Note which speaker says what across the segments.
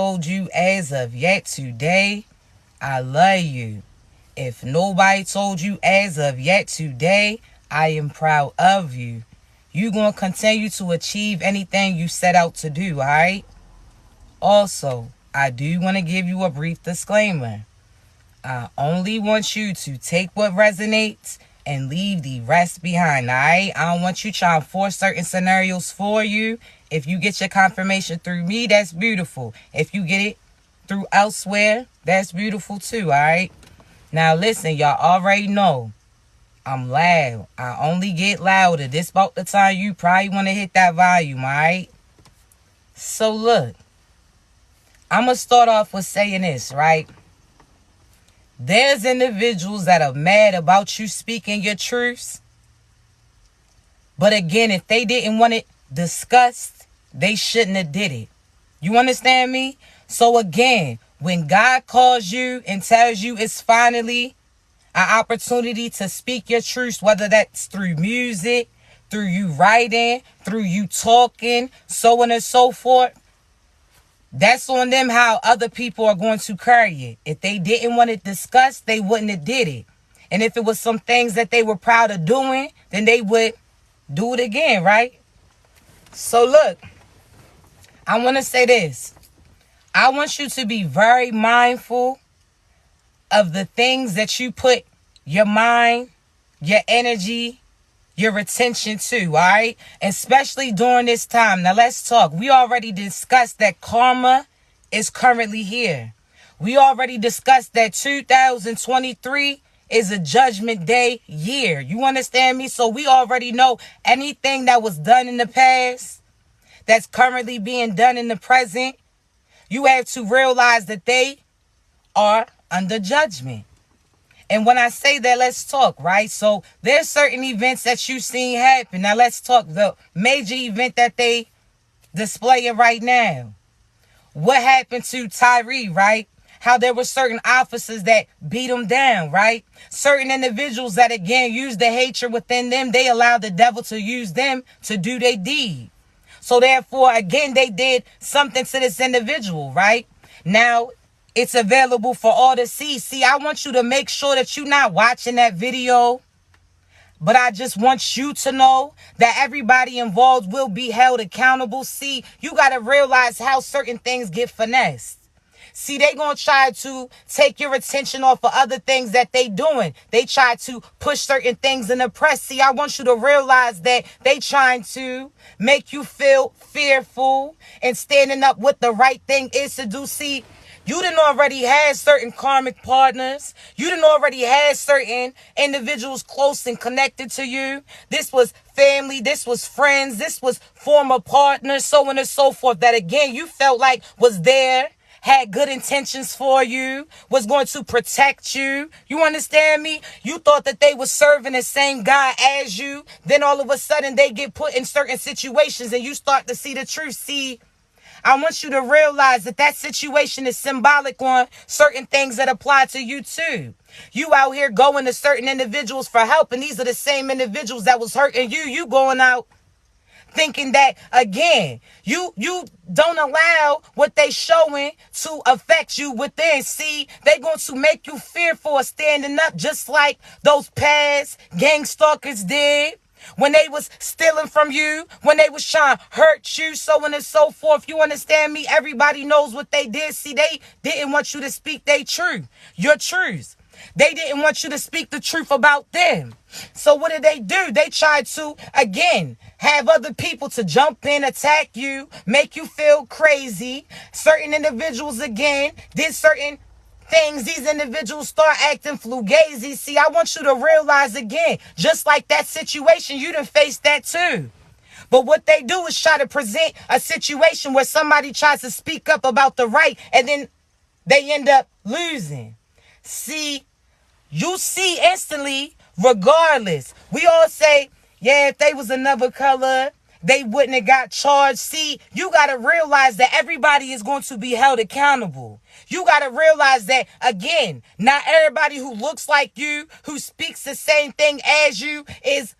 Speaker 1: told you as of yet today, I love you. If nobody told you as of yet today, I am proud of you. You gonna continue to achieve anything you set out to do, alright? Also, I do want to give you a brief disclaimer. I only want you to take what resonates and leave the rest behind, alright? I don't want you trying to force certain scenarios for you. If you get your confirmation through me, that's beautiful. If you get it through elsewhere, that's beautiful too, alright? Now listen, y'all already know I'm loud. I only get louder. This about the time you probably want to hit that volume, alright? So look, I'm going to start off with saying this, right? There's individuals that are mad about you speaking your truths. But again, if they didn't want it discussed, they shouldn't have did it. You understand me? So again, when God calls you and tells you it's finally an opportunity to speak your truths, whether that's through music, through you writing, through you talking, so on and so forth, that's on them how other people are going to carry it. If they didn't want it discussed, they wouldn't have did it. And if it was some things that they were proud of doing, then they would do it again, right? So look, I want to say this. I want you to be very mindful of the things that you put your mind, your energy, your attention to, all right? Especially during this time. Now let's talk. We already discussed that karma is currently here. We already discussed that 2023 is a judgment day year. You understand me? So we already know anything that was done in the past that's currently being done in the present, you have to realize that they are under judgment. And when I say that, let's talk, right? So there's certain events that you've seen happen. Now let's talk the major event that they displaying right now. What happened to Tyree, right? How there were certain officers that beat him down, right? Certain individuals that, again, use the hatred within them. They allowed the devil to use them to do their deed. So therefore, again, they did something to this individual, right? Now, it's available for all to see. See, I want you to make sure that you're not watching that video. But I just want you to know that everybody involved will be held accountable. See, you got to realize how certain things get finessed. See, they going to try to take your attention off of other things that they doing. They try to push certain things in the press. See, I want you to realize that they trying to make you feel fearful and standing up what the right thing is to do. See, you done already had certain karmic partners. You done already had certain individuals close and connected to you. This was family. This was friends. This was former partners, so on and so forth. That, again, you felt like was there, had good intentions for you, was going to protect you. You understand me? You thought that they were serving the same God as you. Then all of a sudden they get put in certain situations and you start to see the truth. See, I want you to realize that that situation is symbolic on certain things that apply to you too. You out here going to certain individuals for help, and these are the same individuals that was hurting you. You going out thinking that, again, you don't allow what they showing to affect you within. See, they going to make you fearful of standing up, just like those past gang stalkers did. When they was stealing from you, when they was trying to hurt you, so on and so forth. You understand me? Everybody knows what they did. See, they didn't want you to speak their truth, your truth. They didn't want you to speak the truth about them. So what did they do? They tried to, again, have other people to jump in, attack you, make you feel crazy. Certain individuals, again, did certain things. These individuals start acting fugazi. See, I want you to realize, again, just like that situation, you done faced that too. But what they do is try to present a situation where somebody tries to speak up about the right, and then they end up losing. See, you see instantly, regardless. We all say, yeah, if they was another color, they wouldn't have got charged. See, you got to realize that everybody is going to be held accountable. You got to realize that, again, not everybody who looks like you, who speaks the same thing as you, is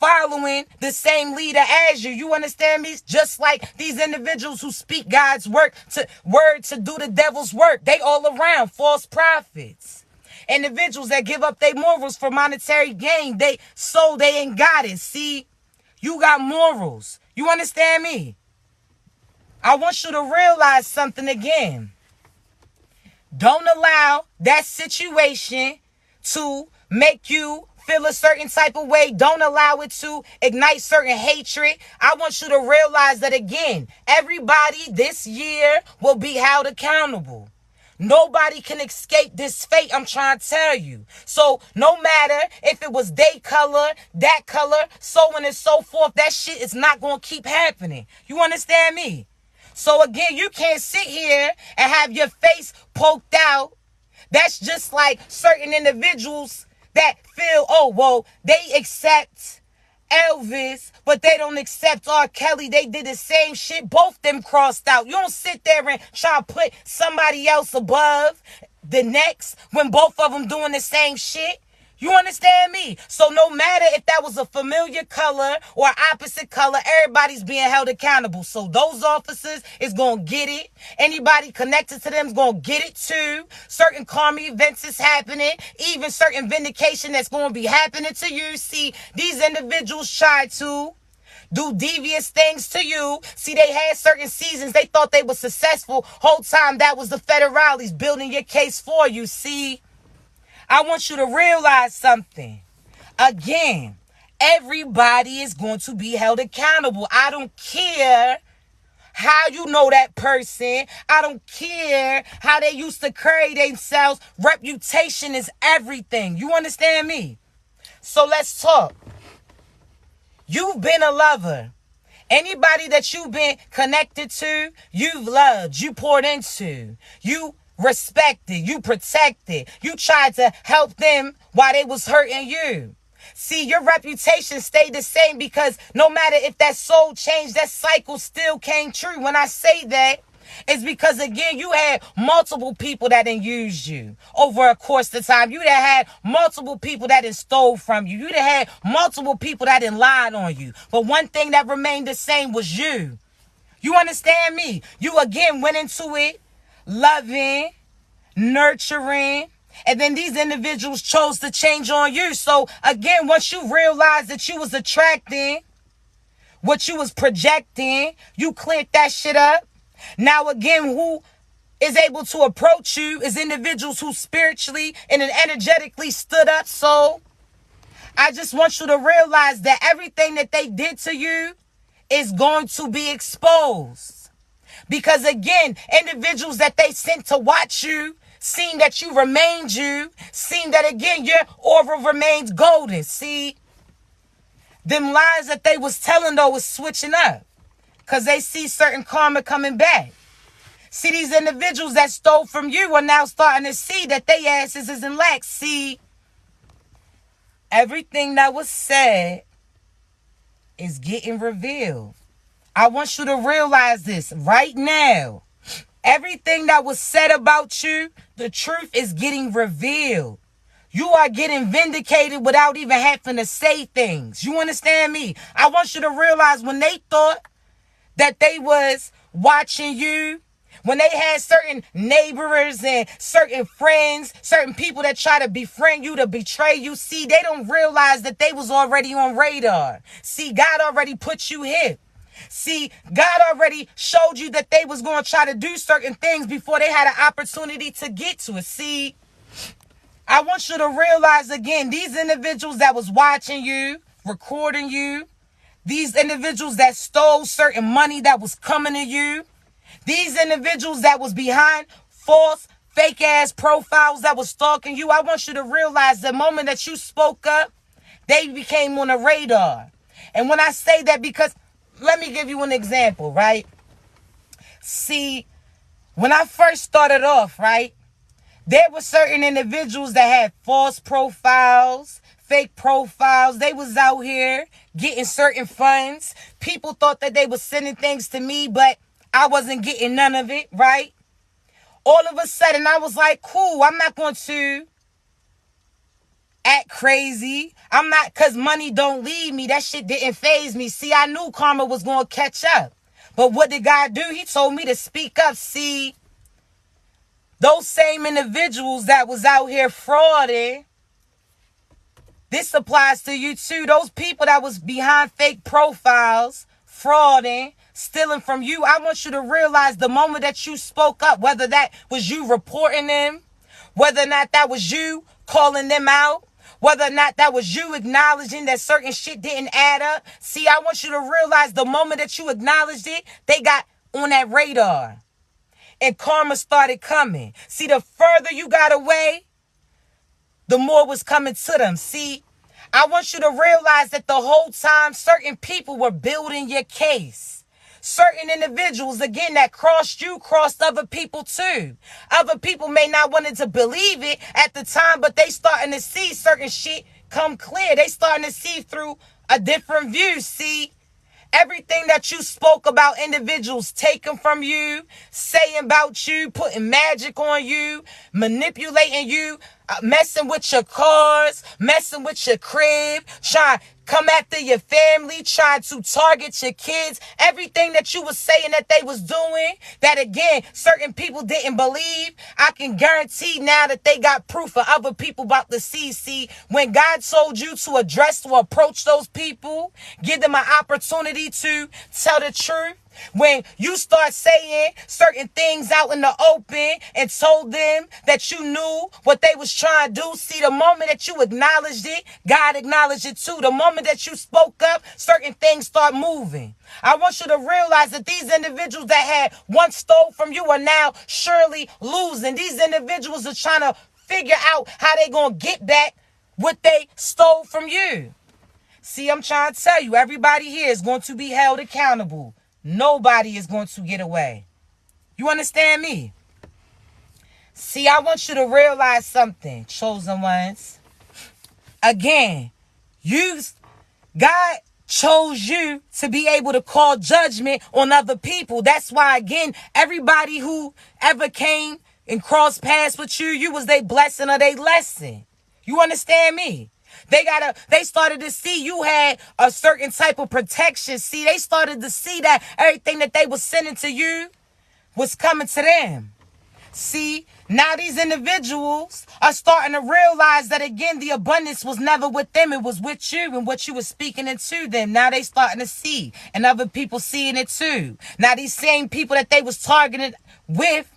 Speaker 1: following the same leader as you. You understand me? Just like these individuals who speak God's word to do the devil's work. They all around false prophets. Individuals that give up their morals for monetary gain. They ain't got it. See, you got morals. You understand me? I want you to realize something again. Don't allow that situation to make you feel a certain type of way. Don't allow it to ignite certain hatred. I want you to realize that again, everybody this year will be held accountable. Nobody can escape this fate, I'm trying to tell you. So no matter if it was day color, that color, so on and so forth, that shit is not going to keep happening. You understand me? So again, you can't sit here and have your face poked out. That's just like certain individuals that feel, oh, well, they accept Elvis, but they don't accept R. Kelly. They did the same shit. Both them crossed out. You don't sit there and try to put somebody else above the next when both of them doing the same shit. You understand me? So no matter if that was a familiar color or opposite color, everybody's being held accountable. So those officers is going to get it. Anybody connected to them is going to get it too. Certain karma events is happening. Even certain vindication that's going to be happening to you. See, these individuals try to do devious things to you. See, they had certain seasons. They thought they were successful. Whole time that was the federales building your case for you. See, I want you to realize something. Again, everybody is going to be held accountable. I don't care how you know that person. I don't care how they used to carry themselves. Reputation is everything. You understand me? So let's talk. You've been a lover. Anybody that you've been connected to, you've loved, you poured into, you respected, you protected, you tried to help them while they was hurting you. See, your reputation stayed the same because no matter if that soul changed, that cycle still came true. When I say that, it's because, again, you had multiple people that done used you over a course of time. You done had multiple people that done stole from you. You done had multiple people that done lied on you. But one thing that remained the same was you. You understand me? You, again, went into it loving, nurturing, and then these individuals chose to change on you. So again, once you realized that you was attracting what you was projecting, you cleared that shit up. Now again, who is able to approach you is individuals who spiritually and energetically stood up. So I just want you to realize that everything that they did to you is going to be exposed. Because again, individuals that they sent to watch you, seeing that you remained you, seeing that again, your aura remains golden. See, them lies that they was telling though was switching up. Because they see certain karma coming back. See, these individuals that stole from you are now starting to see that they asses is in lack. See, everything that was said is getting revealed. I want you to realize this right now. Everything that was said about you, the truth is getting revealed. You are getting vindicated without even having to say things. You understand me? I want you to realize when they thought that they was watching you, when they had certain neighbors and certain friends, certain people that try to befriend you, to betray you, see, they don't realize that they was already on radar. See, God already put you here. See, God already showed you that they was going to try to do certain things before they had an opportunity to get to it. See, I want you to realize again, these individuals that was watching you, recording you, these individuals that stole certain money that was coming to you, these individuals that was behind false, fake-ass profiles that was stalking you, I want you to realize the moment that you spoke up, they became on the radar. And when I say that, because let me give you an example, right? See, when I first started off, right, there were certain individuals that had false profiles, fake profiles. They was out here getting certain funds. People thought that they were sending things to me, but I wasn't getting none of it, right? All of a sudden, I was like, cool, I'm not going to act crazy. I'm not, because money don't leave me. That shit didn't faze me. See, I knew karma was going to catch up. But what did God do? He told me to speak up. See, those same individuals that was out here frauding, this applies to you too. Those people that was behind fake profiles, frauding, stealing from you, I want you to realize the moment that you spoke up, whether that was you reporting them, whether or not that was you calling them out, whether or not that was you acknowledging that certain shit didn't add up. See, I want you to realize the moment that you acknowledged it, they got on that radar. And karma started coming. See, the further you got away, the more was coming to them. See, I want you to realize that the whole time certain people were building your case. Certain individuals, again, that crossed you, crossed other people too. Other people may not wanted to believe it at the time, but they starting to see certain shit come clear. They starting to see through a different view. See, everything that you spoke about individuals taking from you, saying about you, putting magic on you, manipulating you, messing with your cars, messing with your crib, trying to come after your family, trying to target your kids, everything that you was saying that they was doing, that again, certain people didn't believe, I can guarantee now that they got proof for other people about to see. See, when God told you to address, to approach those people, give them an opportunity to tell the truth, when you start saying certain things out in the open and told them that you knew what they was trying to do, see, the moment that you acknowledged it, God acknowledged it too. The moment that you spoke up, certain things start moving. I want you to realize that these individuals that had once stole from you are now surely losing. These individuals are trying to figure out how they gonna get back what they stole from you. See, I'm trying to tell you, everybody here is going to be held accountable. Nobody is going to get away. You understand me? See, I want you to realize something, chosen ones. Again, God chose you to be able to call judgment on other people. That's why, again, everybody who ever came and crossed paths with you, you was their blessing or their lesson. You understand me? They started to see you had a certain type of protection. See, they started to see that everything that they was sending to you was coming to them. See, now these individuals are starting to realize that, again, the abundance was never with them. It was with you and what you were speaking into them. Now they starting to see, and other people seeing it too. Now these same people that they was targeted with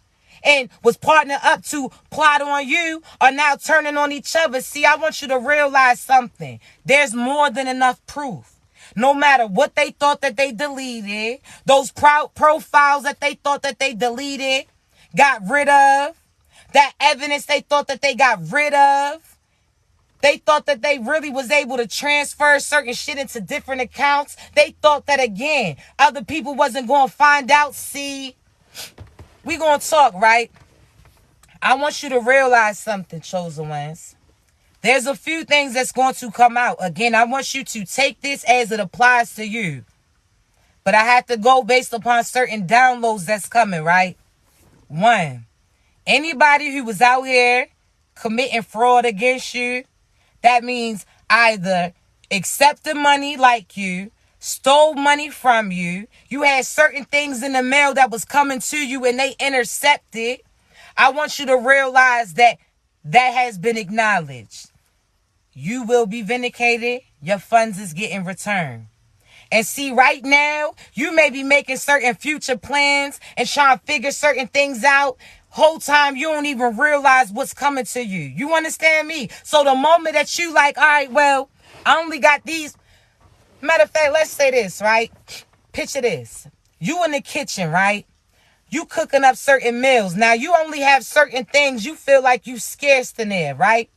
Speaker 1: and was partnering up to plot on you are now turning on each other. See, I want you to realize something. There's more than enough proof. No matter what they thought that they deleted, those profiles that they thought that they deleted, got rid of, that evidence they thought that they got rid of, they thought that they really was able to transfer certain shit into different accounts. They thought that, again, other people wasn't going to find out. See, we going to talk, right? I want you to realize something, chosen ones. There's a few things that's going to come out. Again, I want you to take this as it applies to you. But I have to go based upon certain downloads that's coming, right? 1, anybody who was out here committing fraud against you, that means either accepted money like you, stole money from you, you had certain things in the mail that was coming to you and they intercepted. I want you to realize that that has been acknowledged. You will be vindicated. Your funds is getting returned. And see, right now, you may be making certain future plans and trying to figure certain things out. Whole time, you don't even realize what's coming to you. You understand me? So the moment that you like, all right, well, I only got these. Matter of fact, let's say this, right? Picture this. You in the kitchen, right? You cooking up certain meals. Now, you only have certain things you feel like you scarce in there, right?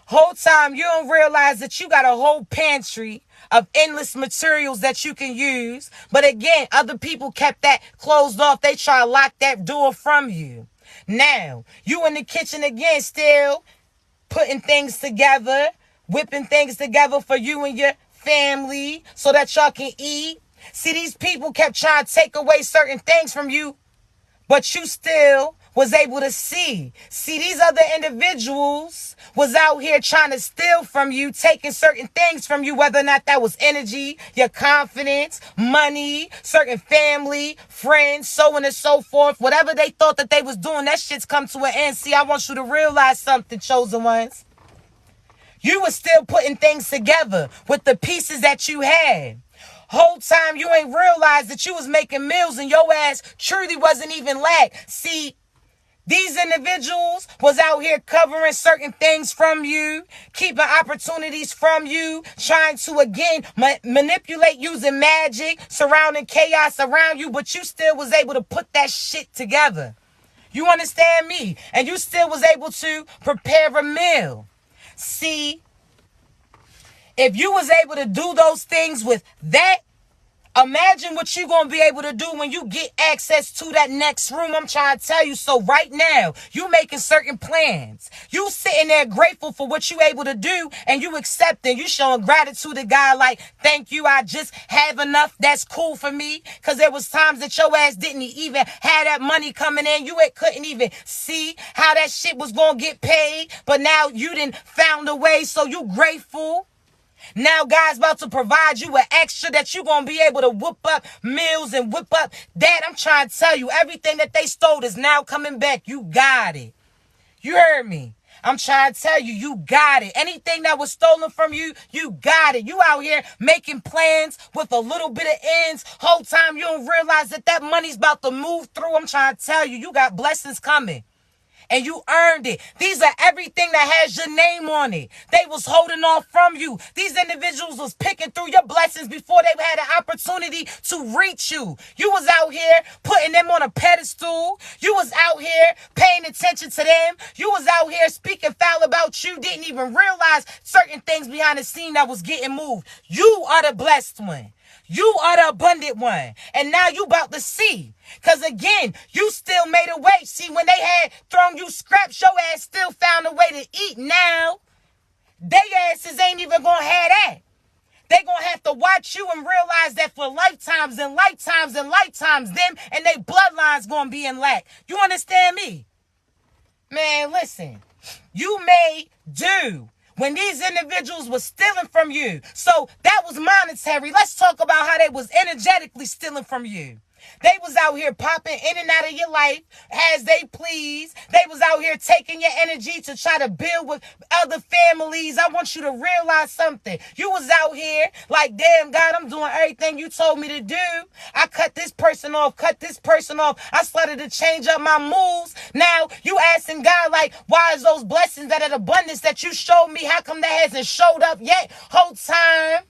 Speaker 1: Whole time, you don't realize that you got a whole pantry of endless materials that you can use. But again, other people kept that closed off. They try to lock that door from you. Now, you in the kitchen again, still putting things together, whipping things together for you and your family so that y'all can eat. See, these people kept trying to take away certain things from you, but you still was able to see. See, these other individuals was out here trying to steal from you, taking certain things from you, whether or not that was energy, your confidence, money, certain family, friends, so on and so forth. Whatever they thought that they was doing, that shit's come to an end. See, I want you to realize something, chosen ones. You were still putting things together with the pieces that you had. Whole time you ain't realized that you was making meals and your ass truly wasn't even lack. See, these individuals was out here covering certain things from you, keeping opportunities from you, trying to, again, manipulate using magic, surrounding chaos around you, but you still was able to put that shit together. You understand me? And you still was able to prepare a meal. See, if you was able to do those things with that, imagine what you're going to be able to do when you get access to that next room. I'm trying to tell you. So right now, you making certain plans. You sitting there grateful for what you able to do, and you accepting. You showing gratitude to God like, thank you, I just have enough. That's cool for me. Because there was times that your ass didn't even have that money coming in. You couldn't even see how that shit was going to get paid. But now you done found a way, so you grateful. Now God's about to provide you with extra that you're going to be able to whoop up meals and whip up that. I'm trying to tell you, everything that they stole is now coming back. You got it. You heard me. I'm trying to tell you, you got it. Anything that was stolen from you, you got it. You out here making plans with a little bit of ends. Whole time you don't realize that that money's about to move through. I'm trying to tell you, you got blessings coming. And you earned it. These are everything that has your name on it. They was holding off from you. These individuals was picking through your blessings before they had an opportunity to reach you. You was out here putting them on a pedestal. You was out here paying attention to them. You was out here speaking foul about you. Didn't even realize certain things behind the scene that was getting moved. You are the blessed one. You are the abundant one. And now you about to see. Because again, you still made a way. See, when they had thrown you scraps, your ass still found a way to eat. Now, they asses ain't even going to have that. They going to have to watch you and realize that for lifetimes and lifetimes and lifetimes, them and their bloodlines going to be in lack. You understand me? Man, listen. You may do when these individuals were stealing from you. So that was monetary. Let's talk about how they was energetically stealing from you. They was out here popping in and out of your life as they please. They was out here taking your energy to try to build with other families. I want you to realize something. You was out here like, damn, God, I'm doing everything you told me to do. I cut this person off, I started to change up my moves. Now you asking God like, why is those blessings that are abundance that you showed me, how come that hasn't showed up yet? Whole time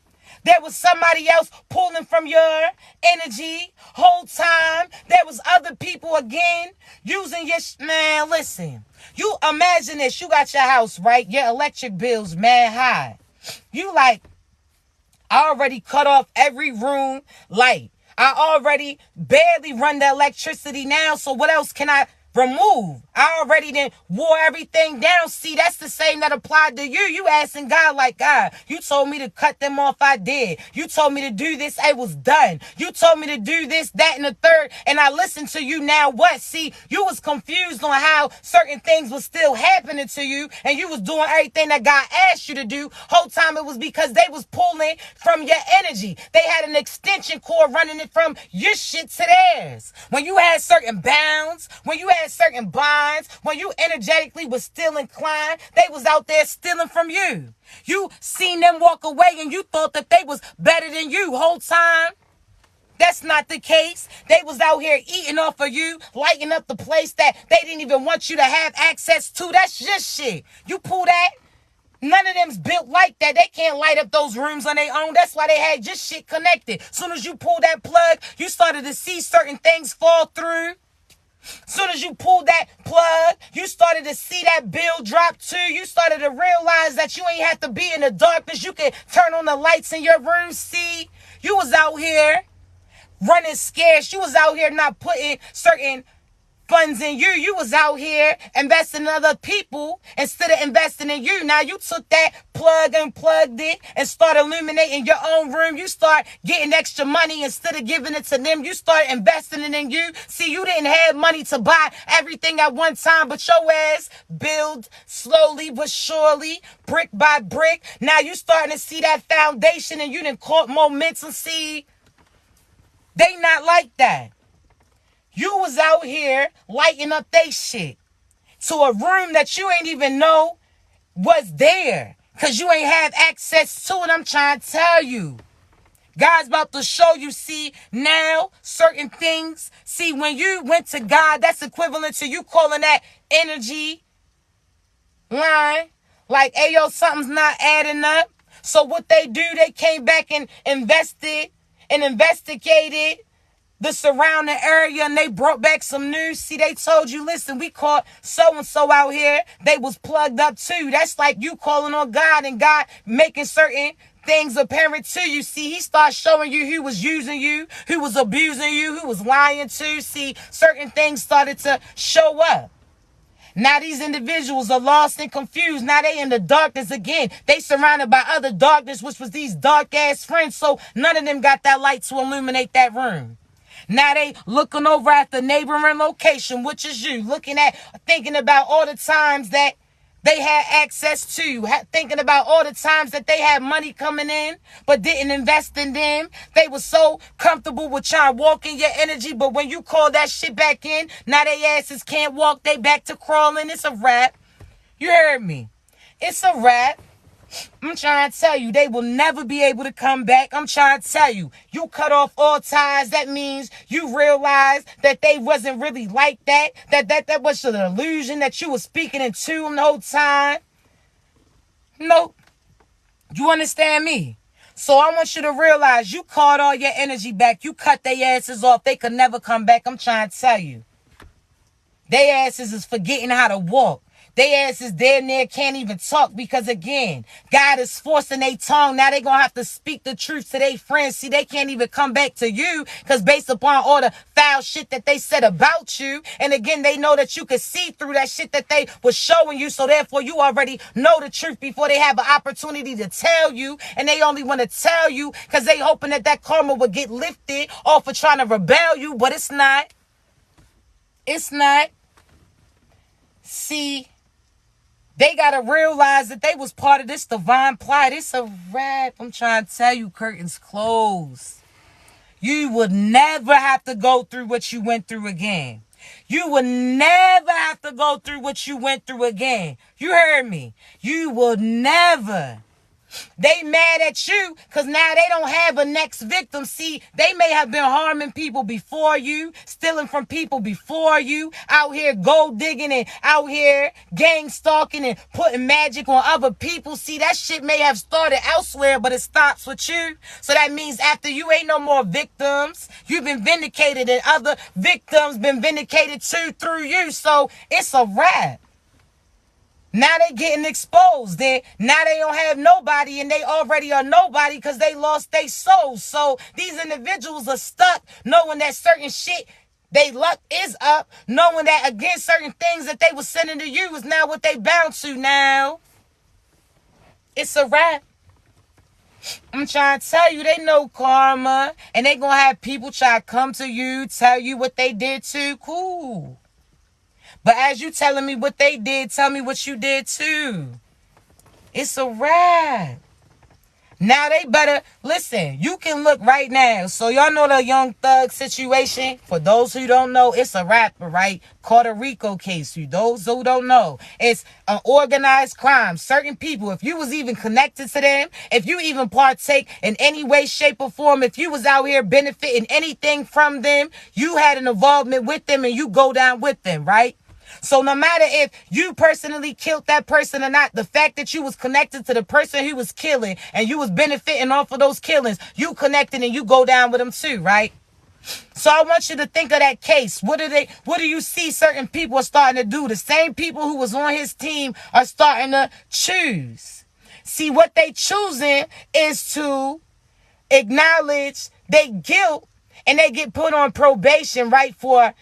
Speaker 1: there was somebody else pulling from your energy. Whole time there was other people again using your man, listen. You imagine this. You got your house, right? Your electric bill's mad high. You like, I already cut off every room light. I already barely run the electricity now. So what else can I remove? I already done wore everything down. See, that's the same that applied to you. You asking God like, God, you told me to cut them off. I did. You told me to do this. I was done. You told me to do this, that, and the third. And I listened to you. Now what? See, you was confused on how certain things was still happening to you. And you was doing everything that God asked you to do. Whole time it was because they was pulling from your energy. They had an extension cord running it from your shit to theirs. When you had certain bounds, when you had certain bonds, when you energetically was still inclined, they was out there stealing from you. You seen them walk away and you thought that they was better than you whole time. That's not the case. They was out here eating off of you, lighting up the place that they didn't even want you to have access to. That's just shit. You pull that. None of them's built like that. They can't light up those rooms on their own. That's why they had just shit connected. Soon as you pull that plug, you started to see certain things fall through. Soon as you pulled that plug, you started to see that bill drop too. You started to realize that you ain't have to be in the darkness. You can turn on the lights in your room. See, you was out here running scarce. You was out here not putting certain funds in you. You was out here investing in other people instead of investing in you. Now you took that plug and plugged it and started illuminating your own room. You start getting extra money instead of giving it to them. You start investing it in you. See, you didn't have money to buy everything at one time, but your ass build slowly but surely, brick by brick. Now you starting to see that foundation and you done caught momentum. See, they not like that. You was out here lighting up they shit to a room that you ain't even know was there because you ain't have access to it. I'm trying to tell you. God's about to show you, see, now certain things. See, when you went to God, that's equivalent to you calling that energy line. Like, hey, yo, something's not adding up. So what they do, they came back and invested and investigated the surrounding area, and they brought back some news. See, they told you, listen, we caught so-and-so out here. They was plugged up too. That's like you calling on God and God making certain things apparent to you. See, he starts showing you who was using you, who was abusing you, who was lying to. See, certain things started to show up. Now these individuals are lost and confused. Now they in the darkness again. They surrounded by other darkness, which was these dark-ass friends. So none of them got that light to illuminate that room. Now they looking over at the neighboring location, which is you, thinking about all the times that they had access to, thinking about all the times that they had money coming in, but didn't invest in them. They were so comfortable with trying to walk in your energy, but when you call that shit back in, now they asses can't walk, they back to crawling. It's a wrap. You heard me. It's a wrap. I'm trying to tell you, they will never be able to come back. I'm trying to tell you, you cut off all ties. That means you realize that they wasn't really like that. That was an illusion that you were speaking into them the whole time. Nope. You understand me? So I want you to realize you caught all your energy back. You cut their asses off. They could never come back. I'm trying to tell you. They asses is forgetting how to walk. They asses there and there can't even talk because, again, God is forcing their tongue. Now they going to have to speak the truth to their friends. See, they can't even come back to you because based upon all the foul shit that they said about you. And, again, they know that you could see through that shit that they was showing you. So, therefore, you already know the truth before they have an opportunity to tell you. And they only want to tell you because they hoping that karma would get lifted off of trying to rebel you. But it's not. It's not. See, they got to realize that they was part of this divine plot. It's a wrap. I'm trying to tell you, curtains closed. You would never have to go through what you went through again. You would never have to go through what you went through again. You heard me. You will never. They mad at you because now they don't have a next victim. See, they may have been harming people before you, stealing from people before you, out here gold digging and out here gang stalking and putting magic on other people. See, that shit may have started elsewhere, but it stops with you. So that means after you ain't no more victims, you've been vindicated and other victims been vindicated too through you. So it's a wrap. Now they getting exposed. Now they don't have nobody and they already are nobody because they lost their soul. So these individuals are stuck knowing that certain shit, they luck is up, knowing that, again, certain things that they were sending to you is now what they bound to now. It's a wrap. I'm trying to tell you, they know karma and they gonna have people try to come to you, tell you what they did too. Cool. But as you telling me what they did, tell me what you did too. It's a wrap. Now they better, listen, you can look right now. So y'all know the Young Thug situation? For those who don't know, it's a rapper, right? Puerto Rico case. For those who don't know, it's an organized crime. Certain people, if you was even connected to them, if you even partake in any way, shape, or form, if you was out here benefiting anything from them, you had an involvement with them and you go down with them, right? So no matter if you personally killed that person or not, the fact that you was connected to the person who was killing and you was benefiting off of those killings, you connected and you go down with them too, right? So I want you to think of that case. What do you see certain people are starting to do? The same people who was on his team are starting to choose. See, what they choosing is to acknowledge their guilt and they get put on probation, right, for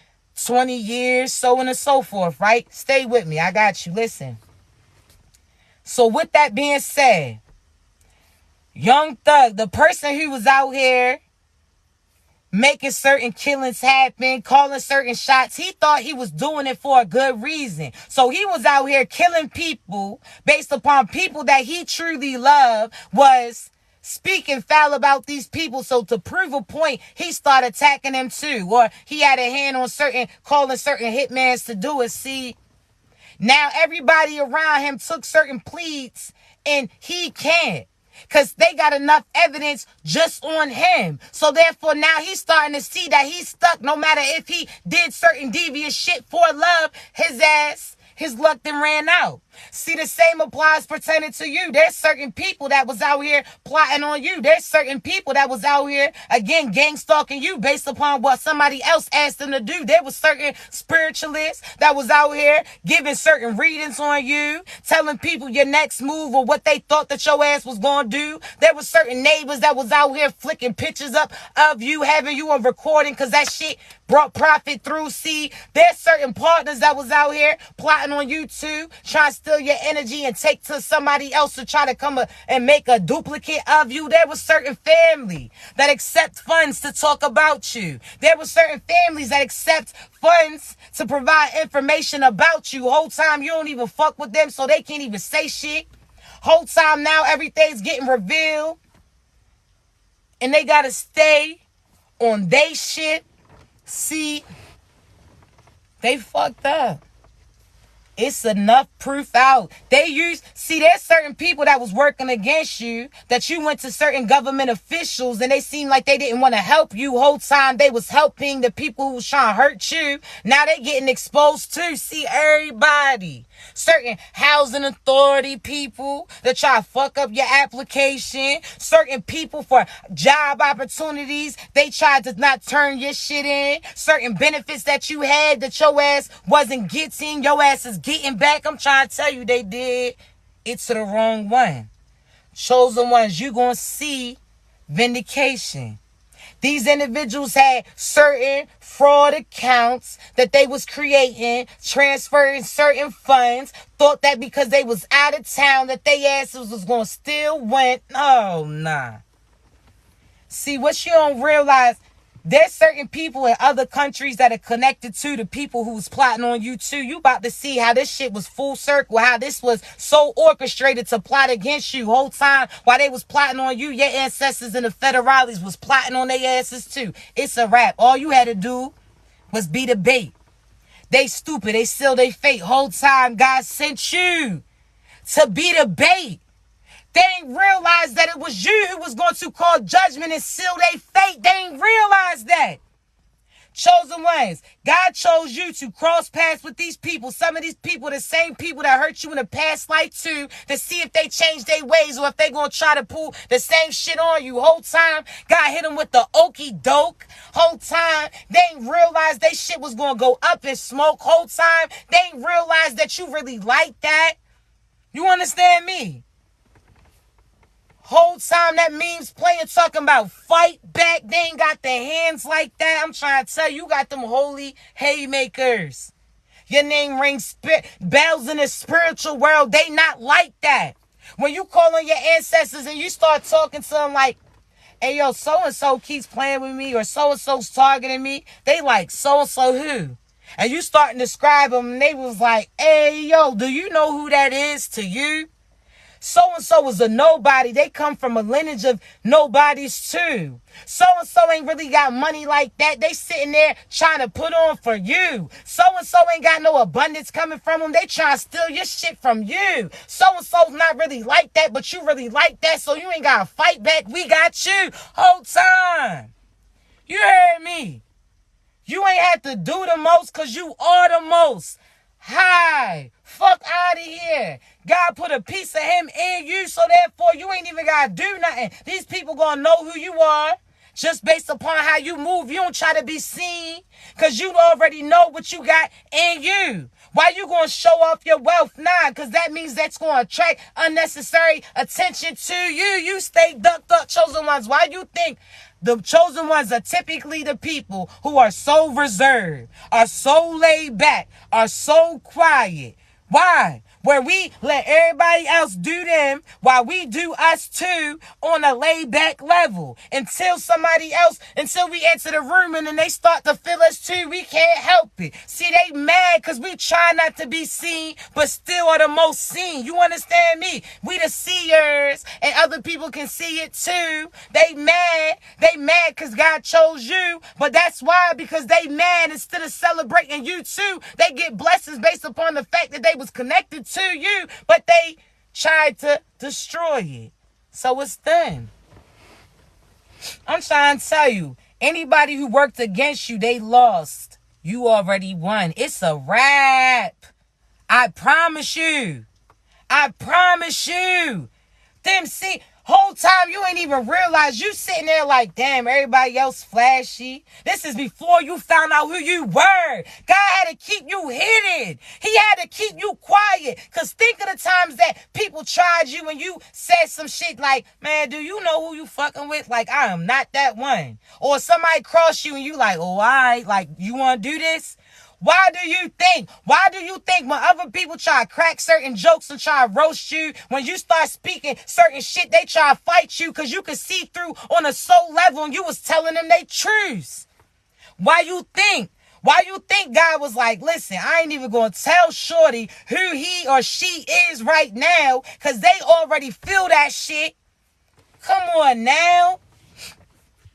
Speaker 1: 20 years, so on and so forth, right? Stay with me. I got you. Listen. So with that being said, Young Thug, the person who was out here making certain killings happen, calling certain shots, he thought he was doing it for a good reason. So he was out here killing people based upon people that he truly loved, was speaking foul about these people. So to prove a point, he started attacking them too. Or he had a hand on calling certain hitmans to do it. See, now everybody around him took certain pleas and he can't. Because they got enough evidence just on him. So therefore now he's starting to see that he's stuck. No matter if he did certain devious shit for love, his luck then ran out. See, the same applies pertaining to you. There's certain people that was out here plotting on you. There's certain people that was out here, again, gang stalking you based upon what somebody else asked them to do. There was certain spiritualists that was out here giving certain readings on you, telling people your next move or what they thought that your ass was going to do. There was certain neighbors that was out here flicking pictures up of you, having you on recording because that shit brought profit through. See, there's certain partners that was out here plotting on you too, trying to steal your energy and take to somebody else to try to come and make a duplicate of you. There was certain family that accept funds to talk about you. There was certain families that accept funds to provide information about you. Whole time you don't even fuck with them, so they can't even say shit. Whole time now everything's getting revealed and they gotta stay on they shit. See, they fucked up. It's enough proof out. There's certain people that was working against you, that you went to certain government officials and they seemed like they didn't want to help you. Whole time they was helping the people who was trying to hurt you. Now they getting exposed too. See, everybody. Certain housing authority people that try to fuck up your application. Certain people for job opportunities, they tried to not turn your shit in. Certain benefits that you had that your ass wasn't getting, your ass is getting back. I'm trying to tell you, they did it to the wrong one. Chosen ones, you gonna see vindication. These individuals had certain fraud accounts that they was creating, transferring certain funds, thought that because they was out of town that they asses was going to still win. Oh, nah. See, what you don't realize, there's certain people in other countries that are connected to the people who's plotting on you too. You about to see how this shit was full circle, how this was so orchestrated to plot against you. Whole time while they was plotting on you, your ancestors and the federales was plotting on their asses too. It's a wrap. All you had to do was be the bait. They stupid. They seal their fate. Whole time God sent you to be the bait. They ain't realized that it was you who was going to call judgment and seal their fate. They ain't realized that. Chosen ones, God chose you to cross paths with these people. Some of these people, the same people that hurt you in the past life too, to see if they change their ways or if they going to try to pull the same shit on you. Whole time, God hit them with the okie doke. Whole time, they ain't realized they shit was going to go up in smoke. Whole time, they ain't realized that you really like that. You understand me? Whole time that memes playing talking about fight back. They ain't got their hands like that. I'm trying to tell you, you got them holy haymakers. Your name rings bells in the spiritual world. They not like that. When you call on your ancestors and you start talking to them like, hey, yo, so-and-so keeps playing with me or so-and-so's targeting me. They like, so-and-so who? And you start to describe them and they was like, hey, yo, do you know who that is to you? So-and-so was a nobody. They come from a lineage of nobodies too. So-and-so ain't really got money like that. They sitting there trying to put on for you. So-and-so ain't got no abundance coming from them. They trying to steal your shit from you. So-and-so's not really like that, but you really like that, so you ain't got to fight back. We got you. Whole time. You heard me. You ain't had to do the most because you are the most. Hi. Fuck out of here. God put a piece of him in you, so therefore you ain't even got to do nothing. These people going to know who you are just based upon how you move. You don't try to be seen because you already know what you got in you. Why you going to show off your wealth? Nah, because that means that's going to attract unnecessary attention to you. You stay ducked up, chosen ones. Why you think The chosen ones are typically the people who are so reserved, are so laid back, are so quiet. Why? Where we let everybody else do them while we do us too on a laid back level until we enter the room and then they start to feel us too. We can't help it. See, they mad because we try not to be seen, but still are the most seen. You understand me? We the seers and other people can see it too. They mad because God chose you, but that's why, because they mad, instead of celebrating you too, they get blessings based upon the fact that they was connected to you, but they tried to destroy it. So it's done. I'm trying to tell you, anybody who worked against you, they lost. You already won. It's a wrap. I promise you. I promise you. Them see, whole time you ain't even realize you sitting there like, damn, everybody else flashy. This is before you found out who you were. God had to keep you hidden. He had to keep you quiet. Because think of the times that people tried you and you said some shit like, man, do you know who you fucking with? Like, I am not that one. Or somebody crossed you and you like, oh, all right, like, you want to do this? Why do you think when other people try to crack certain jokes and try to roast you, when you start speaking certain shit, they try to fight you because you can see through on a soul level and you was telling them they truths? Why you think God was like, listen, I ain't even going to tell Shorty who he or she is right now because they already feel that shit? Come on now.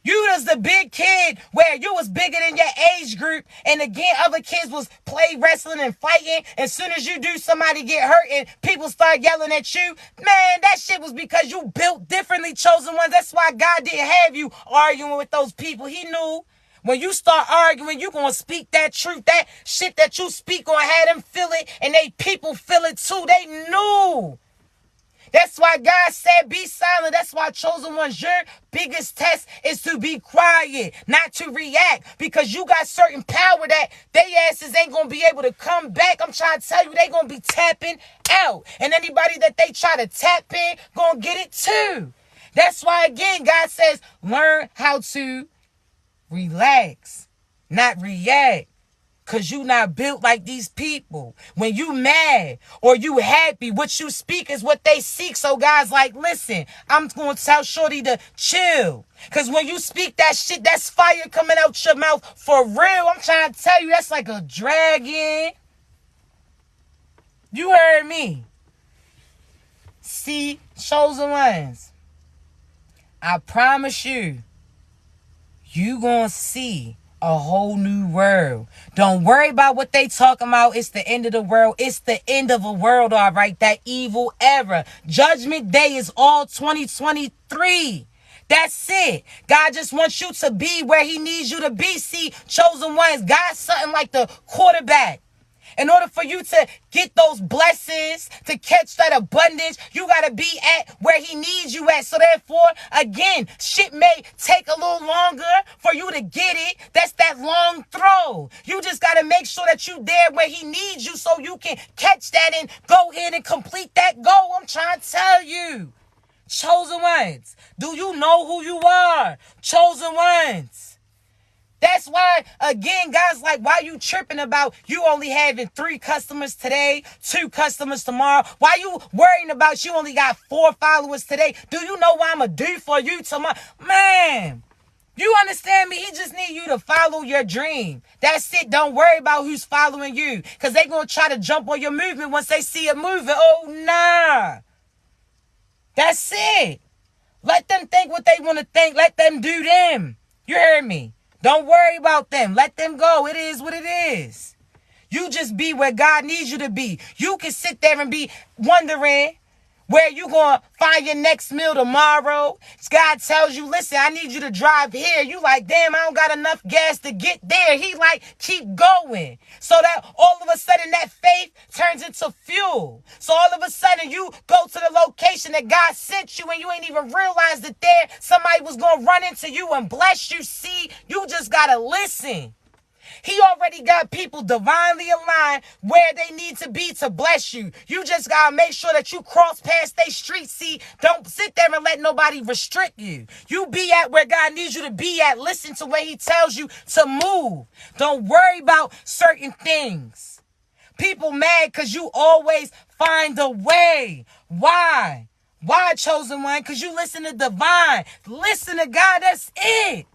Speaker 1: You was the big kid where you was bigger than your age group, and again, other kids was play wrestling and fighting. As soon as you do, somebody get hurt and people start yelling at you. Man, that shit was because you built differently, chosen ones. That's why God didn't have you arguing with those people. He knew when you start arguing, you gonna speak that truth. That shit that you speak gonna have them feel it, and they people feel it too. They knew. That's why God said, be silent. That's why, chosen ones, your biggest test is to be quiet, not to react, because you got certain power that they asses ain't going to be able to come back. I'm trying to tell you, they going to be tapping out. And anybody that they try to tap in, going to get it too. That's why, again, God says, learn how to relax, not react. Because you not built like these people. When you mad or you happy, what you speak is what they seek. So God's like, listen, I'm going to tell Shorty to chill. Because when you speak that shit, that's fire coming out your mouth for real. I'm trying to tell you, that's like a dragon. You heard me. See, chosen ones, I promise you, you going to see a whole new world. Don't worry about what they talking about. It's the end of the world. It's the end of a world, all right? That evil era. Judgment Day is all 2023. That's it. God just wants you to be where he needs you to be. See, chosen ones, God's something like the quarterback. In order for you to get those blessings, to catch that abundance, you got to be at where he needs you at. So therefore, again, shit may take a little longer for you to get it. That's that long throw. You just got to make sure that you there where he needs you so you can catch that and go ahead and complete that goal. I'm trying to tell you. Chosen ones, do you know who you are? Chosen ones. That's why, again, God's like, why you tripping about you only having 3 customers today, 2 customers tomorrow? Why you worrying about you only got 4 followers today? Do you know what I'm going to do for you tomorrow? Man, you understand me? He just need you to follow your dream. That's it. Don't worry about who's following you, because they going to try to jump on your movement once they see it moving. Oh, nah. That's it. Let them think what they want to think. Let them do them. You heard me? Don't worry about them. Let them go. It is what it is. You just be where God needs you to be. You can sit there and be wondering where you going to find your next meal tomorrow. God tells you, listen, I need you to drive here. You like, damn, I don't got enough gas to get there. He like, keep going. So that all of a sudden that faith turns into fuel. So all of a sudden you go to the location that God sent you and you ain't even realize that there somebody was going to run into you and bless you. See, you just got to listen. He already got people divinely aligned where they need to be to bless you. You just got to make sure that you cross past their street. See, don't sit there and let nobody restrict you. You be at where God needs you to be at. Listen to where he tells you to move. Don't worry about certain things. People mad because you always find a way. Why? Why, chosen one? Because you listen to divine. Listen to God. That's it.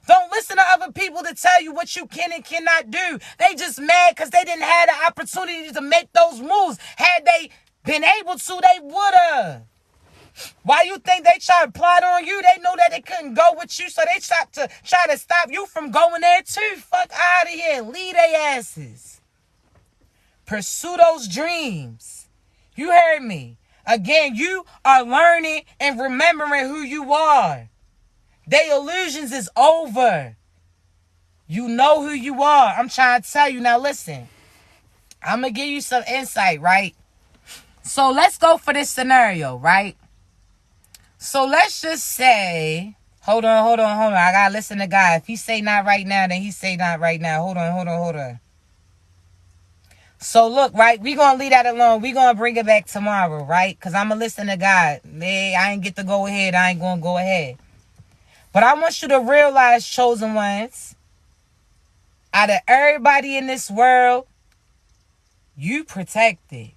Speaker 1: Don't listen to other people to tell you what you can and cannot do. They just mad because they didn't have the opportunity to make those moves. Had they been able to, they would have. Why you think they try to plot on you? They know that they couldn't go with you, so they try to stop you from going there too. Fuck out of here. Leave their asses. Pursue those dreams. You heard me. Again, you are learning and remembering who you are. Their illusions is over. You know who you are. I'm trying to tell you. Now listen. I'm going to give you some insight, right? So let's go for this scenario, right? So let's just say, hold on. I got to listen to God. If he say not right now, then he say not right now. Hold on. So look, right, we going to leave that alone. We going to bring it back tomorrow, right? Because I'm going to listen to God. I ain't get to go ahead. I ain't going to go ahead. But I want you to realize, chosen ones, out of everybody in this world, you protected.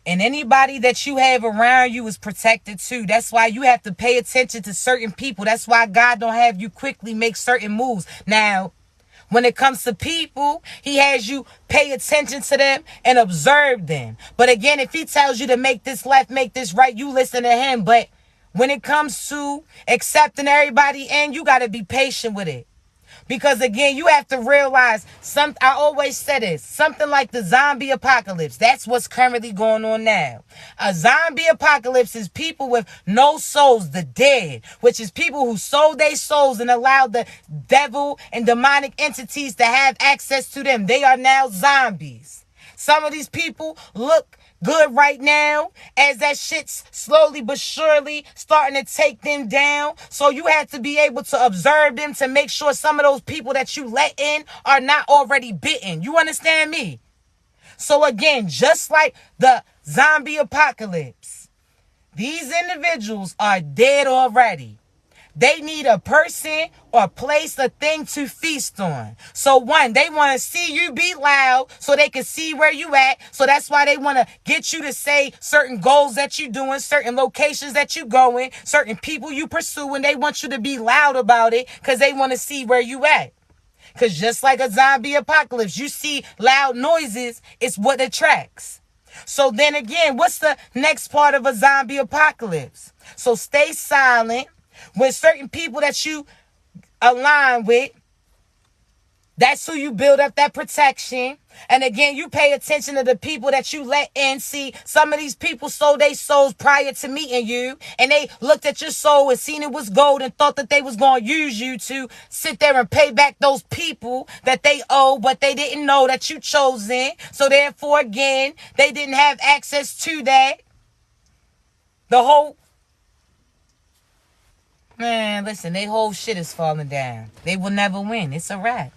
Speaker 1: And anybody that you have around you is protected too. That's why you have to pay attention to certain people. That's why God don't have you quickly make certain moves. Now, when it comes to people, he has you pay attention to them and observe them. But again, if he tells you to make this left, make this right, you listen to him. But when it comes to accepting everybody in, you got to be patient with it. Because again, you have to realize, I always say this, something like the zombie apocalypse. That's what's currently going on now. A zombie apocalypse is people with no souls, the dead, which is people who sold their souls and allowed the devil and demonic entities to have access to them. They are now zombies. Some of these people look good right now as that shit's slowly but surely starting to take them down. So you have to be able to observe them to make sure some of those people that you let in are not already bitten. You understand me? So again, just like the zombie apocalypse, these individuals are dead already. They need a person or place, a thing to feast on. So one, they want to see you be loud so they can see where you at. So that's why they want to get you to say certain goals that you're doing, certain locations that you going, certain people you pursuing. They want you to be loud about it because they want to see where you at. Because just like a zombie apocalypse, you see loud noises, it's what attracts. So then again, what's the next part of a zombie apocalypse? So stay silent. When certain people that you align with, that's who you build up that protection. And again, you pay attention to the people that you let in. See, some of these people sold their souls prior to meeting you. And they looked at your soul and seen it was gold and thought that they was going to use you to sit there and pay back those people that they owe, but they didn't know that you chose in. So therefore, again, they didn't have access to that. The whole... Man, listen, their whole shit is falling down. They will never win. It's a wrap.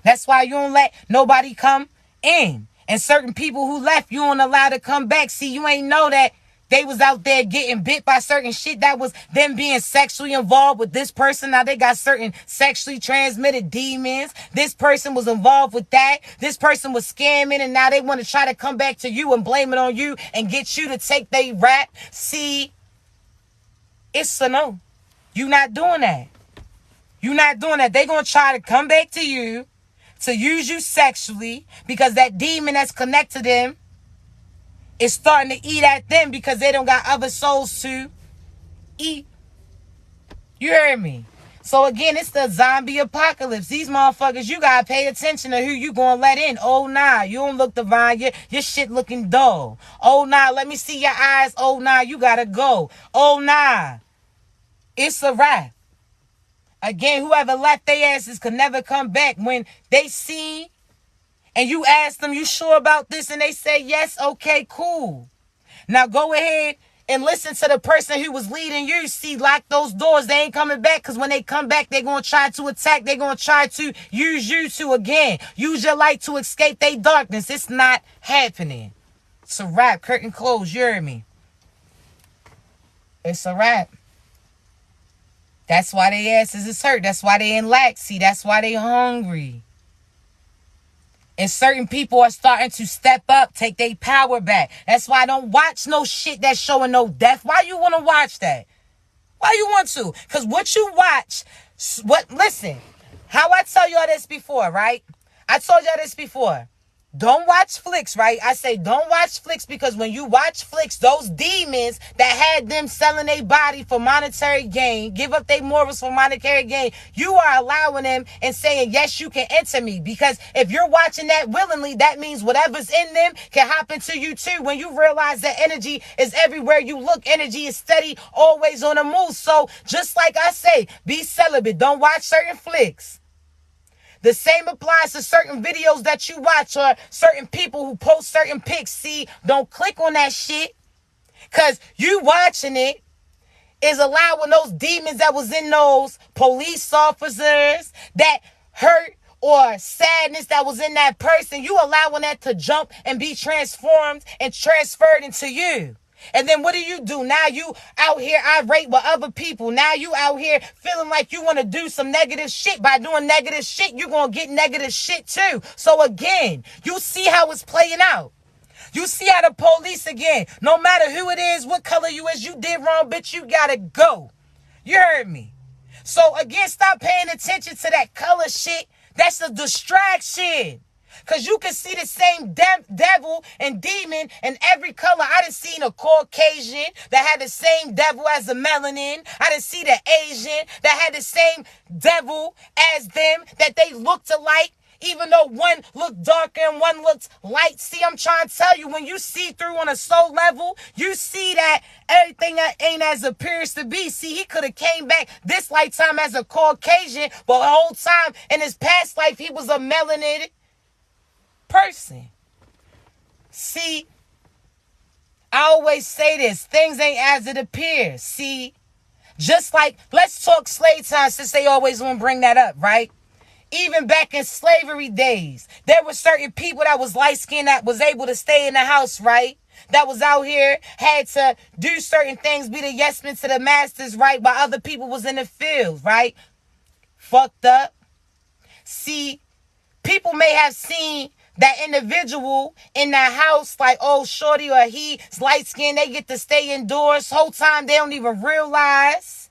Speaker 1: That's why you don't let nobody come in. And certain people who left, you don't allow to come back. See, you ain't know that they was out there getting bit by certain shit. That was them being sexually involved with this person. Now they got certain sexually transmitted demons. This person was involved with that. This person was scamming, and now they want to try to come back to you and blame it on you and get you to take their rap. See, it's a no. You're not doing that. You're not doing that. They're going to try to come back to you to use you sexually because that demon that's connected to them is starting to eat at them because they don't got other souls to eat. You heard me? So again, it's the zombie apocalypse. These motherfuckers, you got to pay attention to who you going to let in. Oh, nah, you don't look divine. Your shit looking dull. Oh, nah, let me see your eyes. Oh, nah, you got to go. Oh, nah. It's a wrap. Again, whoever left their asses could never come back. When they see and you ask them, you sure about this? And they say, yes, okay, cool. Now go ahead and listen to the person who was leading you. See, lock those doors. They ain't coming back, because when they come back, they're going to try to attack. They're going to try to use you to, again, use your light to escape their darkness. It's not happening. It's a wrap. Curtain closed. You heard me? It's a wrap. That's why they asses is hurt. That's why they in lack. See, that's why they hungry. And certain people are starting to step up, take their power back. That's why I don't watch no shit that's showing no death. Why you want to watch that? Why you want to? Because what you watch, listen, how I tell y'all this before, right? I told y'all this before. Don't watch flicks, right? I say don't watch flicks, because when you watch flicks, those demons that had them selling their body for monetary gain, give up their morals for monetary gain, you are allowing them and saying, yes, you can enter me. Because if you're watching that willingly, that means whatever's in them can happen to you too. When you realize that energy is everywhere you look, energy is steady, always on the move. So just like I say, be celibate. Don't watch certain flicks. The same applies to certain videos that you watch, or certain people who post certain pics. See, don't click on that shit, because you watching it is allowing those demons that was in those police officers, that hurt or sadness that was in that person, you allowing that to jump and be transformed and transferred into you. And then what do? Now you out here irate with other people. Now you out here feeling like you want to do some negative shit. By doing negative shit, you're going to get negative shit too. So again, you see how it's playing out. You see how the police, again, no matter who it is, what color you is, you did wrong, bitch, you got to go. You heard me. So again, stop paying attention to that color shit. That's a distraction. Because you can see the same devil and demon in every color. I done seen a Caucasian that had the same devil as a melanin. I done see the Asian that had the same devil as them, that they looked alike, even though one looked darker and one looked light. See, I'm trying to tell you, when you see through on a soul level, you see that everything ain't as it appears to be. See, he could have came back this lifetime as a Caucasian, but the whole time in his past life, he was a melanated person. See, I always say this, things ain't as it appears. See, just like, let's talk slave time, since they always want to bring that up, right? Even back in slavery days, there were certain people that was light-skinned that was able to stay in the house, right? That was out here, had to do certain things, be the yes men to the masters, right? While other people was in the field, right? Fucked up. See, people may have seen that individual in that house, like, oh, shorty or he's light skinned, they get to stay indoors. Whole time they don't even realize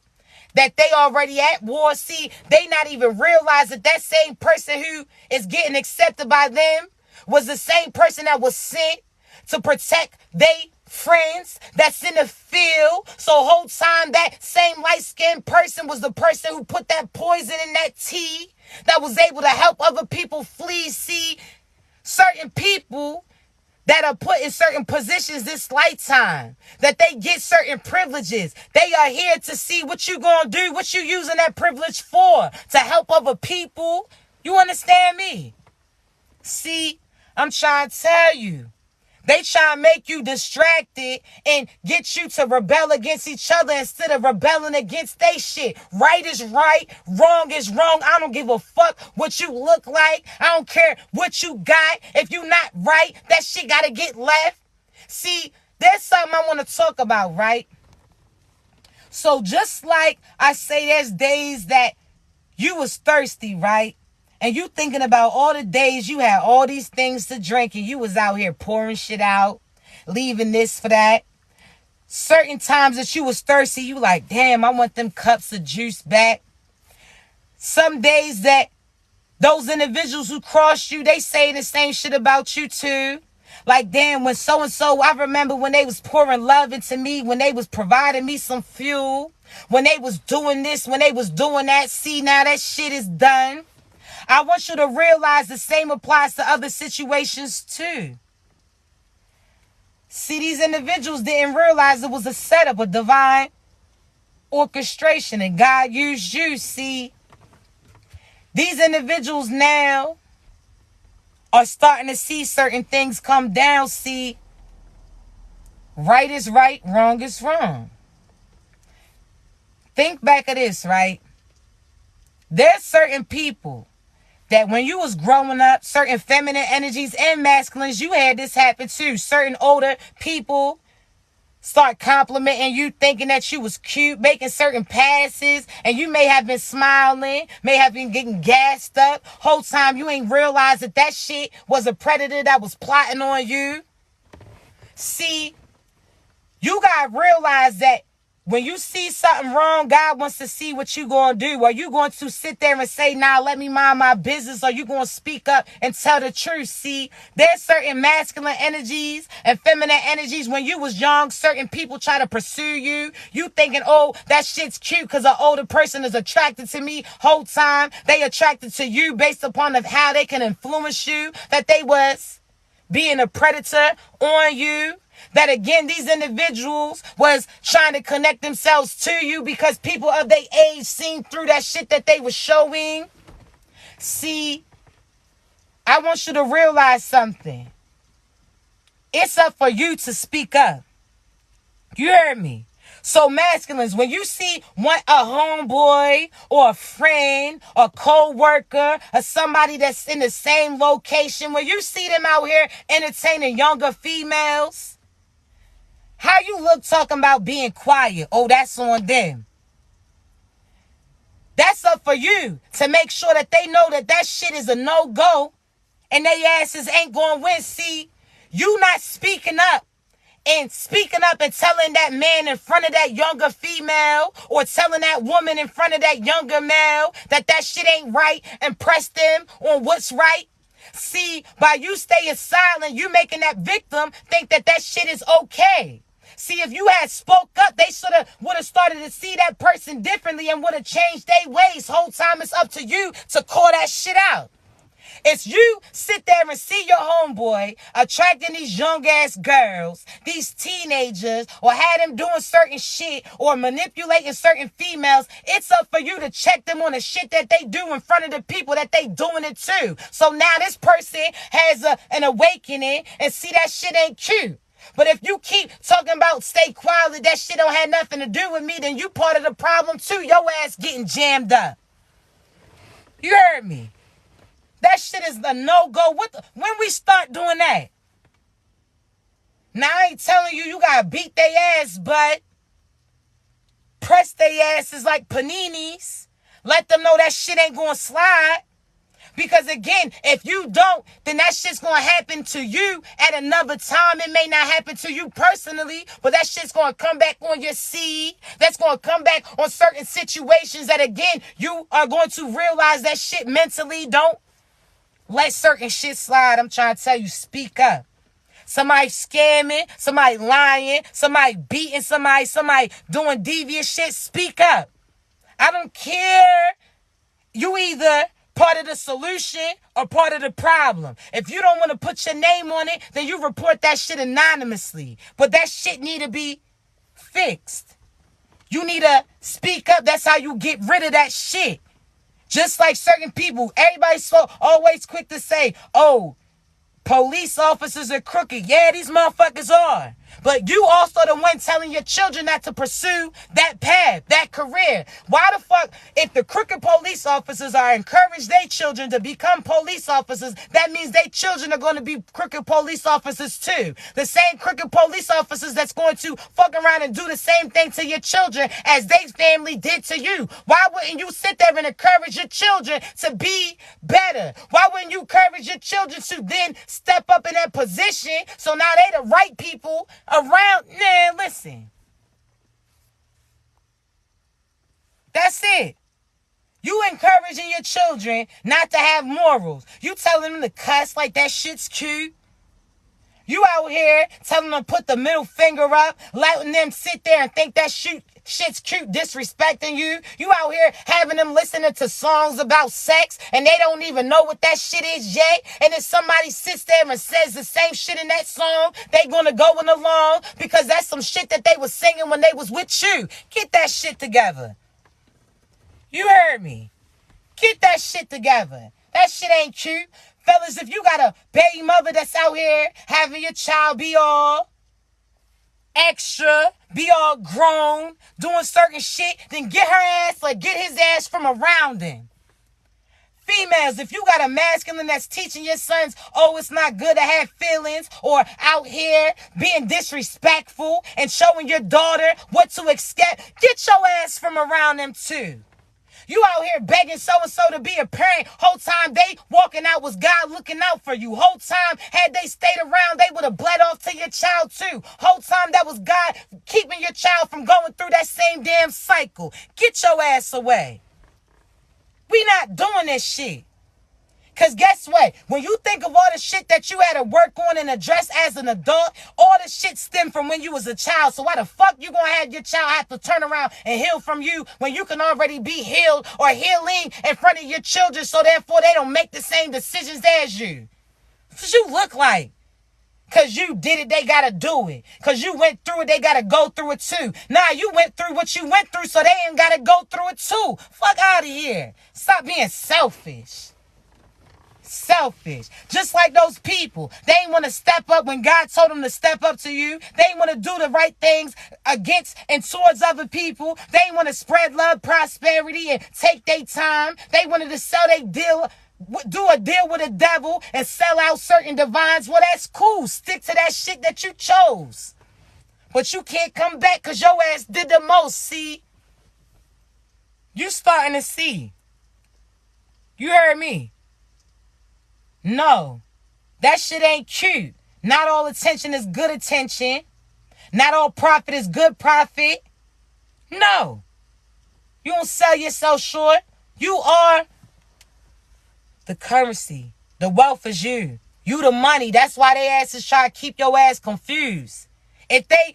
Speaker 1: that they already at war. See, they not even realize that that same person who is getting accepted by them was the same person that was sent to protect they friends that's in the field. So whole time that same light-skinned person was the person who put that poison in that tea that was able to help other people flee. See, certain people that are put in certain positions this lifetime, that they get certain privileges. They are here to see what you gonna do, what you using that privilege for, to help other people. You understand me? See, I'm trying to tell you. They try to make you distracted and get you to rebel against each other instead of rebelling against they shit. Right is right, wrong is wrong. I don't give a fuck what you look like. I don't care what you got. If you not right, that shit gotta get left. See, there's something I want to talk about, right? So just like I say, there's days that you was thirsty, right? And you thinking about all the days you had all these things to drink and you was out here pouring shit out, leaving this for that. Certain times that you was thirsty, you like, damn, I want them cups of juice back. Some days that those individuals who crossed you, they say the same shit about you too. Like, damn, when so-and-so, I remember when they was pouring love into me, when they was providing me some fuel, when they was doing this, when they was doing that. See, now that shit is done. I want you to realize the same applies to other situations too. See, these individuals didn't realize it was a setup, a divine orchestration, and God used you. See, these individuals now are starting to see certain things come down. See, Right is right, wrong is wrong. Think back at this, right? There's certain people that when you was growing up, certain feminine energies and masculines, you had this happen too. Certain older people start complimenting you, thinking that you was cute, making certain passes, and you may have been smiling, may have been getting gassed up. Whole time you ain't realized that that shit was a predator that was plotting on you. See, you gotta realize that when you see something wrong, God wants to see what you gonna do. Are you going to sit there and say, nah, let me mind my business? Or are you gonna speak up and tell the truth? See, there's certain masculine energies and feminine energies. When you was young, certain people try to pursue you. You thinking, oh, that shit's cute because an older person is attracted to me. Whole time, they attracted to you based upon of how they can influence you. That they was being a predator on you. That again, these individuals was trying to connect themselves to you because people of their age seen through that shit that they were showing. See, I want you to realize something. It's up for you to speak up. You heard me? So masculines, when you see a homeboy or a friend or co-worker or somebody that's in the same location, when you see them out here entertaining younger females, how you look talking about being quiet? Oh, that's on them. That's up for you to make sure that they know that that shit is a no-go and they asses ain't going to win. See, you not speaking up and telling that man in front of that younger female or telling that woman in front of that younger male that that shit ain't right and press them on what's right. See, by you staying silent, you making that victim think that that shit is okay. See, if you had spoke up, they would have started to see that person differently and would have changed their ways. Whole time it's up to you to call that shit out. It's you sit there and see your homeboy attracting these young ass girls, these teenagers, or had them doing certain shit or manipulating certain females. It's up for you to check them on the shit that they do in front of the people that they doing it to. So now this person has an awakening and see that shit ain't cute. But if you keep talking about stay quiet, that shit don't have nothing to do with me, then you part of the problem too. Your ass getting jammed up. You heard me? That shit is a no-go. When we start doing that? Now, I ain't telling you, you gotta beat their ass, but press their asses like paninis. Let them know that shit ain't gonna slide. Because again, if you don't, then that shit's going to happen to you at another time. It may not happen to you personally, but that shit's going to come back on your seed. That's going to come back on certain situations that, again, you are going to realize that shit mentally. Don't let certain shit slide. I'm trying to tell you, speak up. Somebody scamming, somebody lying, somebody beating somebody doing devious shit. Speak up. I don't care. You either part of the solution or part of the problem. If you don't want to put your name on it, then you report that shit anonymously. But that shit need to be fixed. You need to speak up. That's how you get rid of that shit. Just like certain people, everybody's so always quick to say, oh, police officers are crooked. Yeah, these motherfuckers are. But you also the one telling your children not to pursue that path, that career. Why the fuck, if the crooked police officers are encouraging their children to become police officers, that means their children are going to be crooked police officers too. The same crooked police officers that's going to fuck around and do the same thing to your children as their family did to you. Why wouldn't you sit there and encourage your children to be better? Why wouldn't you encourage your children to then step up in that position so now they the right people around? Nah, listen. That's it. You encouraging your children not to have morals. You telling them to cuss like that shit's cute. You out here telling them to put the middle finger up, letting them sit there and think that shit's cute, disrespecting you. You out here having them listening to songs about sex and they don't even know what that shit is yet. And if somebody sits there and says the same shit in that song, they gonna go along because that's some shit that they was singing when they was with you. Get that shit together. You heard me. Get that shit together. That shit ain't cute. Fellas, if you got a baby mother that's out here having your child be all extra, be all grown, doing certain shit, then get her ass or get his ass from around him. Females, if you got a masculine that's teaching your sons, oh, it's not good to have feelings, or out here being disrespectful and showing your daughter what to expect, get your ass from around them too. You out here begging so-and-so to be a parent. Whole time they walking out was God looking out for you. Whole time, had they stayed around, they would have bled off to your child too. Whole time, that was God keeping your child from going through that same damn cycle. Get your ass away. We not doing this shit. Because guess what? When you think of all the shit that you had to work on and address as an adult, all the shit stemmed from when you was a child. So why the fuck you gonna have your child have to turn around and heal from you when you can already be healed or healing in front of your children, so therefore they don't make the same decisions as you? What you look like? Because you did it, they got to do it. Because you went through it, they got to go through it too. Nah, you went through what you went through, so they ain't got to go through it too. Fuck out of here. Stop being selfish. Selfish. Just like those people. They ain't want to step up when God told them to step up to you. They ain't want to do the right things against and towards other people. They ain't want to spread love, prosperity, and take their time. They wanted to sell their deal, do a deal with the devil and sell out certain divines. Well, that's cool. Stick to that shit that you chose. But you can't come back because your ass did the most, see? You starting to see. You heard me? No, that shit ain't cute. Not all attention is good attention. Not all profit is good profit. No. You don't sell yourself short. You are the currency. The wealth is you. You the money. That's why they asses try to keep your ass confused. If they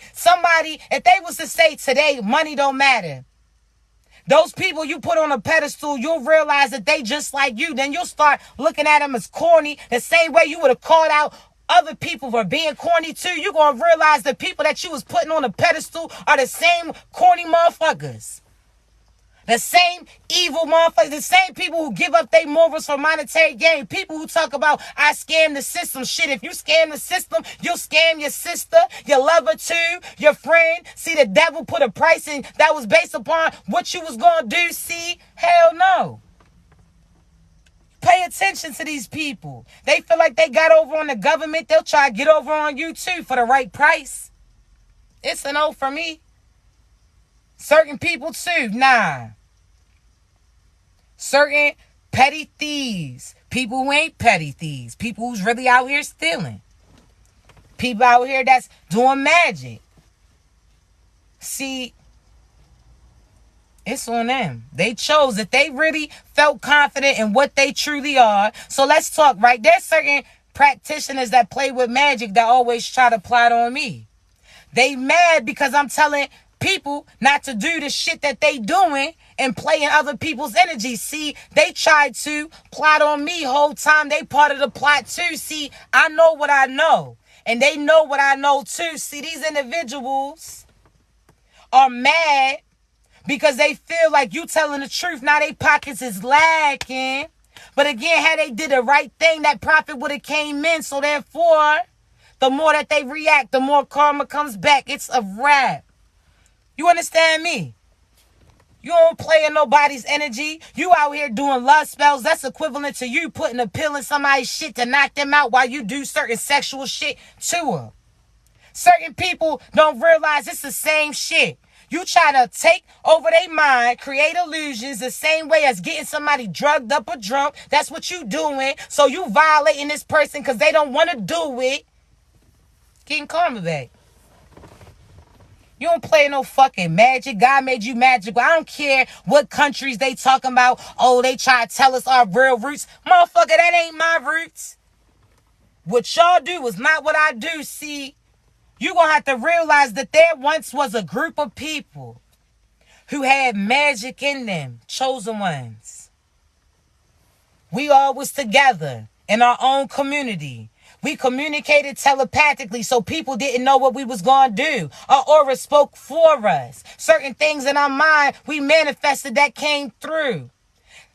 Speaker 1: was to say today, money don't matter, those people you put on a pedestal, you'll realize that they just like you. Then you'll start looking at them as corny. The same way you would have called out other people for being corny too. You're going to realize the people that you was putting on a pedestal are the same corny motherfuckers. The same evil motherfuckers. The same people who give up their morals for monetary gain. People who talk about, I scam the system. Shit, if you scam the system, you'll scam your sister, your lover too, your friend. See, the devil put a price in that was based upon what you was going to do. See, hell no. Pay attention to these people. They feel like they got over on the government. They'll try to get over on you too for the right price. It's a no for me. Certain people too, nah. Certain petty thieves. People who ain't petty thieves. People who's really out here stealing. People out here that's doing magic. See, it's on them. They chose it. They really felt confident in what they truly are. So let's talk, right? There's certain practitioners that play with magic that always try to plot on me. They mad because I'm telling people not to do the shit that they doing and play in other people's energy. See, they tried to plot on me whole time. They part of the plot too. See, I know what I know. And they know what I know too. See, these individuals are mad because they feel like you telling the truth. Now they pockets is lacking. But again, had they did the right thing, that profit would have came in. So therefore, the more that they react, the more karma comes back. It's a wrap. You understand me? You don't play in nobody's energy. You out here doing love spells. That's equivalent to you putting a pill in somebody's shit to knock them out while you do certain sexual shit to them. Certain people don't realize it's the same shit. You try to take over their mind, create illusions the same way as getting somebody drugged up or drunk. That's what you doing. So you violating this person because they don't want to do it. Getting karma back. You don't play no fucking magic. God made you magical. I don't care what countries they talking about. Oh, they try to tell us our real roots. Motherfucker, that ain't my roots. What y'all do is not what I do. See, you're going to have to realize that there once was a group of people who had magic in them. Chosen ones. We all was together in our own community. We communicated telepathically so people didn't know what we was going to do. Our aura spoke for us. Certain things in our mind we manifested that came through.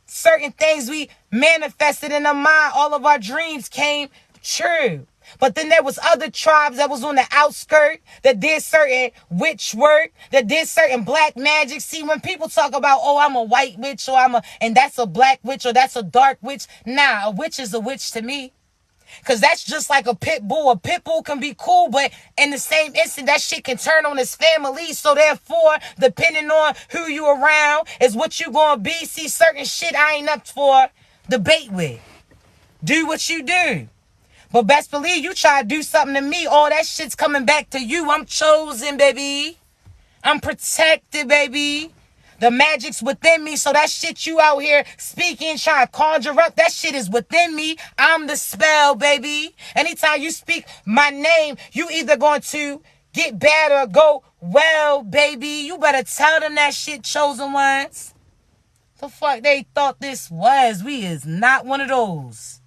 Speaker 1: Certain things we manifested in our mind, all of our dreams came true. But then there was other tribes that was on the outskirt that did certain witch work, that did certain black magic. See, when people talk about, oh, I'm a white witch and that's a black witch or that's a dark witch. Nah, a witch is a witch to me. Because that's just like a pit bull. A pit bull can be cool, but in the same instant, that shit can turn on his family. So therefore, depending on who you around is what you gonna be. See, certain shit I ain't up for debate with. Do what you do. But best believe you try to do something to me, all that shit's coming back to you. I'm chosen, baby. I'm protected, baby. The magic's within me, so that shit you out here speaking, trying to conjure up, that shit is within me. I'm the spell, baby. Anytime you speak my name, you either going to get bad or go well, baby. You better tell them that shit, chosen ones. The fuck they thought this was? We is not one of those.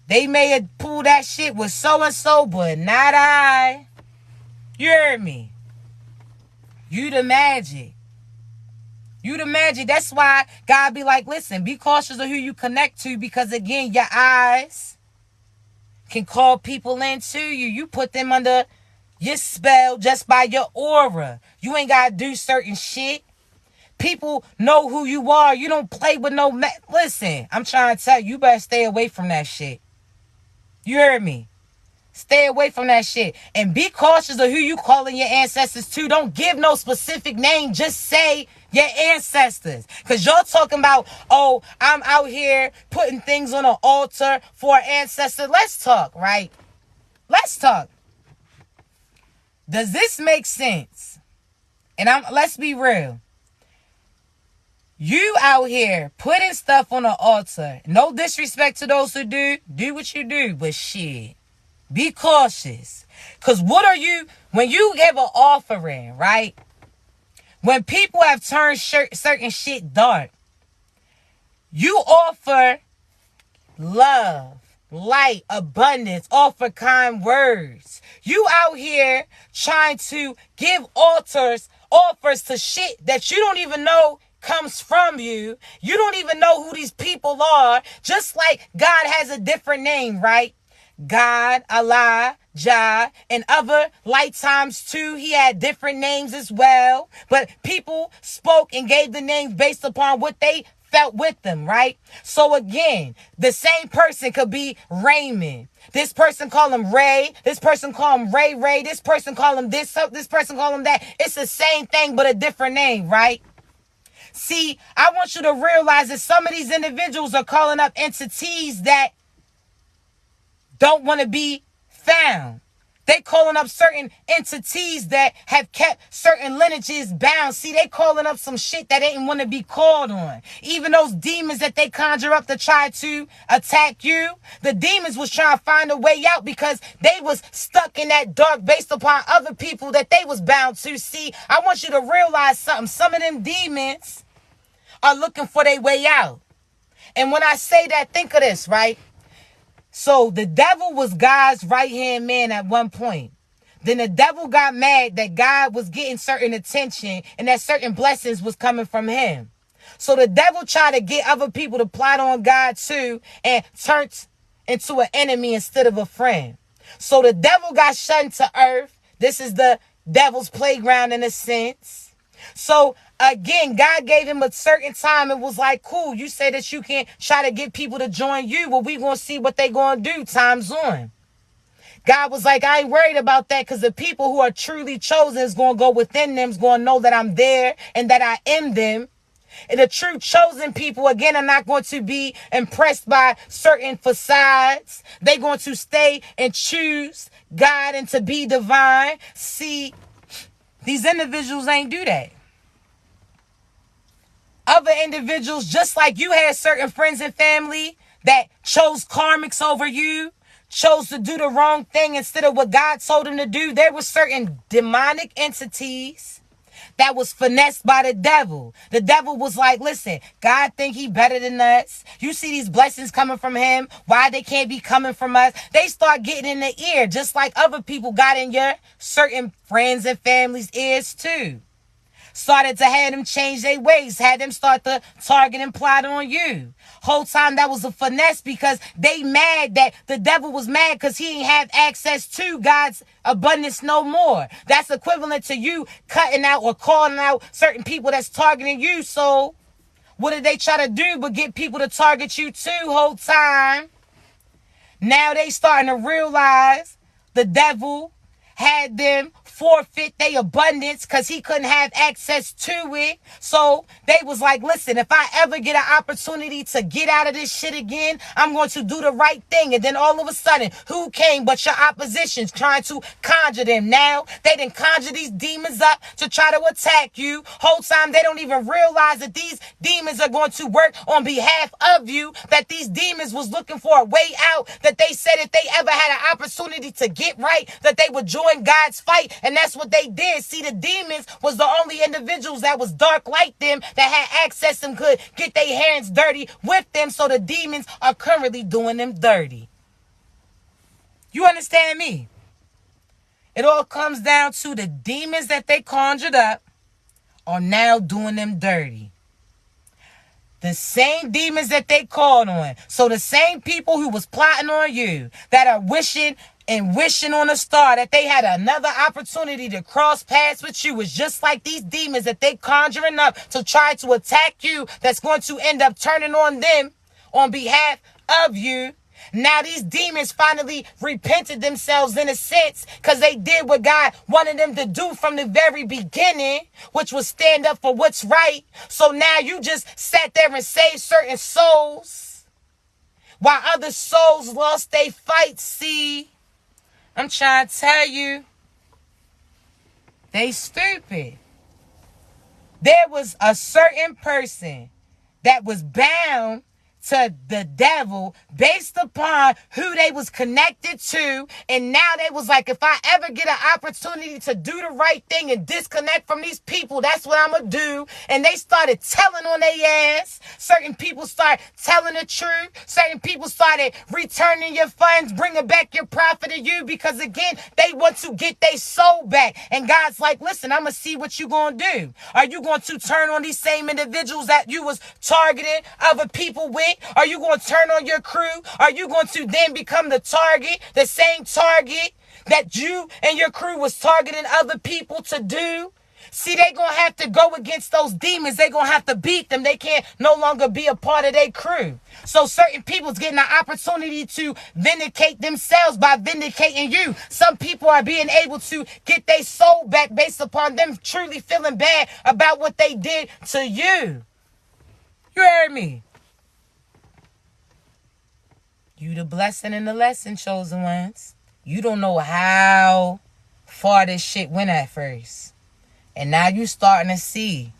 Speaker 1: They may have pulled that shit with so-and-so, but not I. You heard me? You the magic. You the magic. That's why God be like, listen, be cautious of who you connect to, because again, your eyes can call people into you. You put them under your spell just by your aura. You ain't got to do certain shit. People know who you are. You don't play with no... Listen, I'm trying to tell you, you better stay away from that shit. You heard me? Stay away from that shit. And be cautious of who you calling your ancestors to. Don't give no specific name. Just say your ancestors. Because you're talking about, oh, I'm out here putting things on an altar for an ancestor. Let's talk, right? Let's talk. Does this make sense? And let's be real. You out here putting stuff on an altar. No disrespect to those who do. Do what you do. But shit, be cautious. Because what are you, when you give an offering, right? When people have turned certain shit dark, you offer love, light, abundance, offer kind words. You out here trying to give offers to shit that you don't even know comes from you. You don't even know who these people are. Just like God has a different name, right? God, Allah, Jah, and other lifetimes too. He had different names as well. But people spoke and gave the names based upon what they felt with them, right? So again, the same person could be Raymond. This person call him Ray. This person call him Ray. This person call him this person call him that. It's the same thing, but a different name, right? See, I want you to realize that some of these individuals are calling up entities that don't want to be found. They calling up certain entities that have kept certain lineages bound. See, they calling up some shit that they didn't want to be called on. Even those demons that they conjure up to try to attack you, the demons was trying to find a way out because they was stuck in that dark based upon other people that they was bound to. See, I want you to realize something. Some of them demons are looking for their way out. And when I say that, think of this, right? So the devil was God's right-hand man at one point. Then the devil got mad that God was getting certain attention and that certain blessings was coming from him. So the devil tried to get other people to plot on God too and turned into an enemy instead of a friend. So the devil got shut into earth. This is the devil's playground in a sense. So again, God gave him a certain time. It was like, cool, you say that you can try to get people to join you. Well, we going to see what they going to do. Time's on. God was like, I ain't worried about that because the people who are truly chosen is going to go within them, is going to know that I'm there and that I am them. And the true chosen people, again, are not going to be impressed by certain facades. They're going to stay and choose God and to be divine. See, these individuals ain't do that. Other individuals, just like you had certain friends and family that chose karmics over you, chose to do the wrong thing instead of what God told them to do. There were certain demonic entities that was finessed by the devil. The devil was like, listen, God think he better than us. You see these blessings coming from him. Why they can't be coming from us? They start getting in the ear, just like other people got in your certain friends and families' ears too. started to have them change their ways, had them start to target and plot on you. Whole time that was a finesse because they mad that the devil was mad because he ain't have access to God's abundance no more. That's equivalent to you cutting out or calling out certain people that's targeting you. So what did they try to do but get people to target you too whole time? Now they starting to realize the devil had them forfeit their abundance because he couldn't have access to it. So they was like, listen, if I ever get an opportunity to get out of this shit again, I'm going to do the right thing. And then all of a sudden, who came but your oppositions trying to conjure them? Now they done conjure these demons up to try to attack you. Whole time they don't even realize that these demons are going to work on behalf of you, that these demons was looking for a way out, that they said if they ever had an opportunity to get right, that they would join God's fight. And that's what they did. See, the demons was the only individuals that was dark like them, that had access and could get their hands dirty with them. So the demons are currently doing them dirty. You understand me? It all comes down to the demons that they conjured up are now doing them dirty. The same demons that they called on. So the same people who was plotting on you, that are wishing on a star, that they had another opportunity to cross paths with you, was just like these demons that they conjuring up to try to attack you, that's going to end up turning on them on behalf of you. Now these demons finally repented themselves in a sense, because they did what God wanted them to do from the very beginning, which was stand up for what's right. So now you just sat there and saved certain souls while other souls lost their fight. See, I'm trying to tell you, they stupid. There was a certain person that was bound to the devil based upon who they was connected to. And now they was like, if I ever get an opportunity to do the right thing and disconnect from these people, that's what I'm going to do. And they started telling on their ass. Certain people started telling the truth. Certain people started returning your funds, bringing back your profit to you, because again, they want to get their soul back. And God's like, listen, I'm going to see what you going to do. Are you going to turn on these same individuals that you was targeting other people with? Are you going to turn on your crew? Are you going to then become the target, the same target that you and your crew was targeting other people to do? See, they going to have to go against those demons. They going to have to beat them. They can't no longer be a part of their crew. So certain people's getting an opportunity to vindicate themselves by vindicating you. Some people are being able to get their soul back based upon them truly feeling bad about what they did to you. You heard me? You the blessing and the lesson, chosen ones. You don't know how far this shit went at first. And now you starting to see.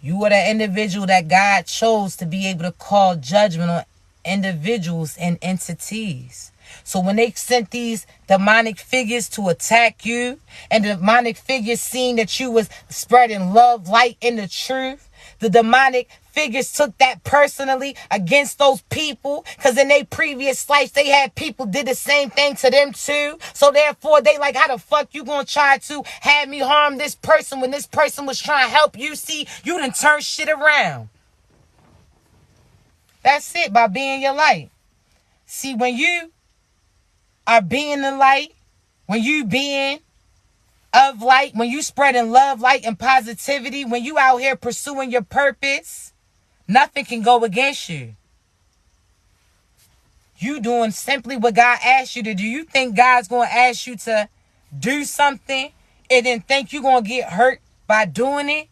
Speaker 1: You are the individual that God chose to be able to call judgment on individuals and entities. So when they sent these demonic figures to attack you, and the demonic figures seeing that you was spreading love, light, and the truth, the demonic figures took that personally against those people, because in their previous life they had people did the same thing to them too. So therefore they like, how the fuck you gonna try to have me harm this person when this person was trying to help you? See, you done turn shit around. That's it, by being your light. See, when you are being the light, when you being of light, when you spreading love, light, and positivity, when you out here pursuing your purpose, nothing can go against you. You doing simply what God asked you to do. You think God's going to ask you to do something and then think you're going to get hurt by doing it?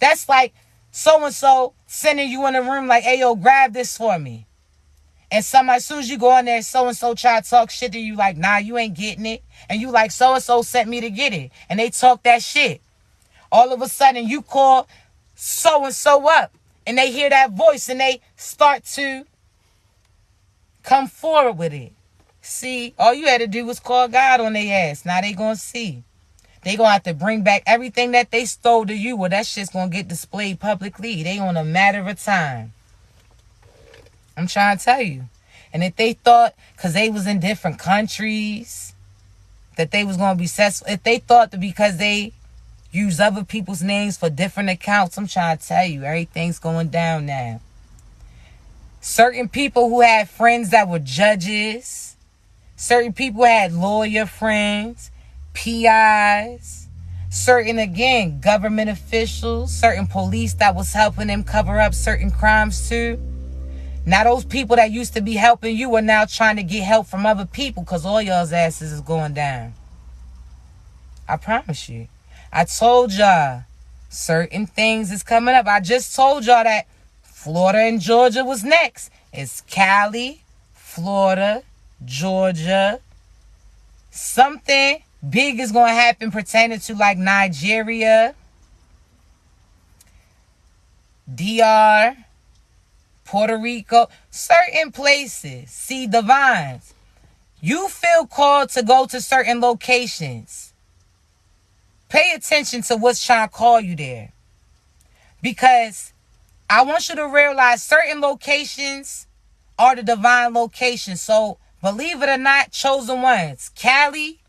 Speaker 1: That's like so-and-so sending you in a room like, hey, yo, grab this for me. And somebody, as soon as you go in there, so-and-so try to talk shit to you like, nah, you ain't getting it. And you like, so-and-so sent me to get it. And they talk that shit. All of a sudden, you call so-and-so up. And they hear that voice and they start to come forward with it. See, all you had to do was call God on their ass. Now they going to see. They going to have to bring back everything that they stole to you. Well, that shit's going to get displayed publicly. They on a matter of time. I'm trying to tell you. And if they thought, because they was in different countries, that they was going to be successful, if they thought that because they, use other people's names for different accounts. I'm trying to tell you, everything's going down now. Certain people who had friends that were judges. Certain people had lawyer friends, PIs. Certain, again, government officials. Certain police that was helping them cover up certain crimes too. Now those people that used to be helping you are now trying to get help from other people because all y'all's asses is going down. I promise you. I told y'all certain things is coming up. I just told y'all that Florida and Georgia was next. It's Cali, Florida, Georgia. Something big is going to happen pertaining to like Nigeria, DR, Puerto Rico, certain places. See, divines, you feel called to go to certain locations. Pay attention to what's trying to call you there. Because I want you to realize certain locations are the divine locations. So, believe it or not, chosen ones. Cali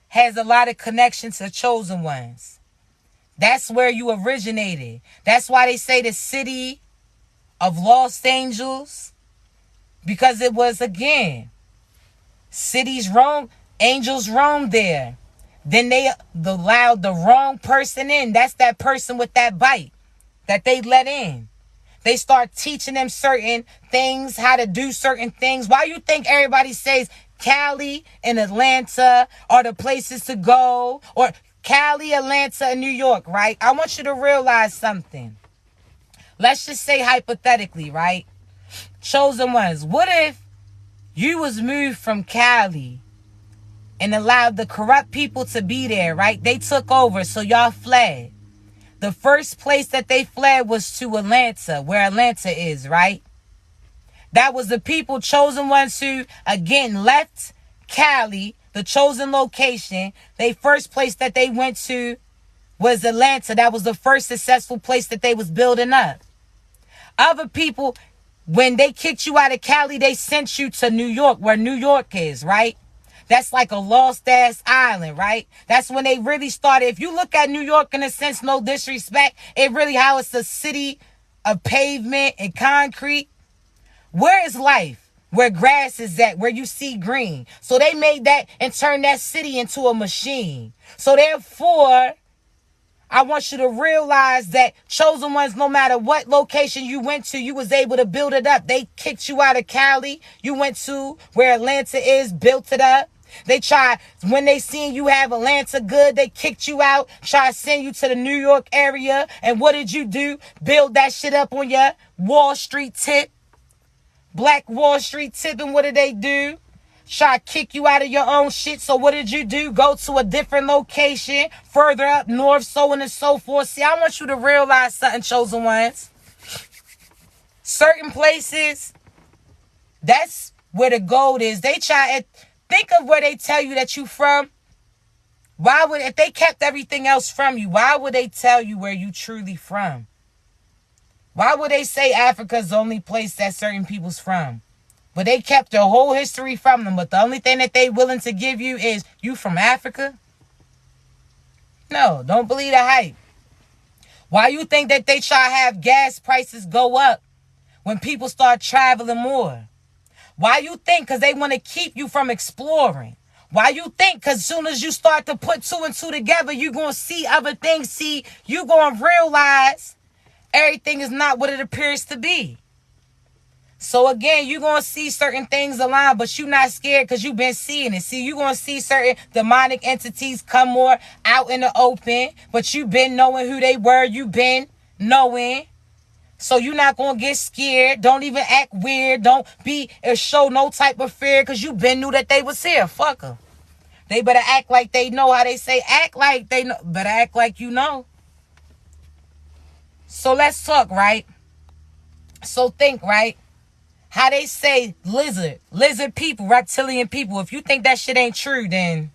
Speaker 1: has a lot of connections to chosen ones. That's where you originated. That's why they say the city of lost angels. Because it was, again, cities roam, angels roam there. Then they allowed the wrong person in. That's that person with that bite that they let in. They start teaching them certain things, how to do certain things. Why you think everybody says Cali and Atlanta are the places to go? Or Cali, Atlanta, and New York, right? I want you to realize something. Let's just say hypothetically, right? Chosen ones. What if you was moved from Cali and allowed the corrupt people to be there, right? They took over, so y'all fled. The first place that they fled was to Atlanta, where Atlanta is, right? That was the people, chosen ones who, again, left Cali, the chosen location. They first place that they went to was Atlanta. That was the first successful place that they was building up. Other people, when they kicked you out of Cali, they sent you to New York, where New York is, right? That's like a lost ass island, right? That's when they really started. If you look at New York in a sense, no disrespect, it really how it's a city of pavement and concrete. Where is life? Where grass is at, where you see green. So they made that and turned that city into a machine. So therefore, I want you to realize that chosen ones, no matter what location you went to, you was able to build it up. They kicked you out of Cali. You went to where Atlanta is, built it up. They tried, when they seen you have Atlanta good, they kicked you out, tried to send you to the New York area. And what did you do? Build that shit up on your Wall Street tip. Black Wall Street tip. And what did they do? Try to kick you out of your own shit. So what did you do? Go to a different location, further up north, so on and so forth. See, I want you to realize something, chosen ones. Certain places, that's where the gold is. They try, think of where they tell you that you from. Why would, if they kept everything else from you, why would they tell you where you truly from? Why would they say Africa's the only place that certain people's from? But they kept their whole history from them. But the only thing that they willing to give you is, you from Africa? No, don't believe the hype. Why you think that they try to have gas prices go up when people start traveling more? Why you think? Because they want to keep you from exploring. Why you think? Because as soon as you start to put two and two together, you're going to see other things. See, you're going to realize everything is not what it appears to be. So again, you're going to see certain things align, but you're not scared because you've been seeing it. See, you're going to see certain demonic entities come more out in the open, but you've been knowing who they were. You've been knowing. So you're not going to get scared. Don't even act weird. Don't be or show no type of fear because you been knew that they was here. Fuck them. They better act like they know. How they say act like they know. Better act like you know. So let's talk, right? So think, right? How they say lizard people, reptilian people. If you think that shit ain't true, then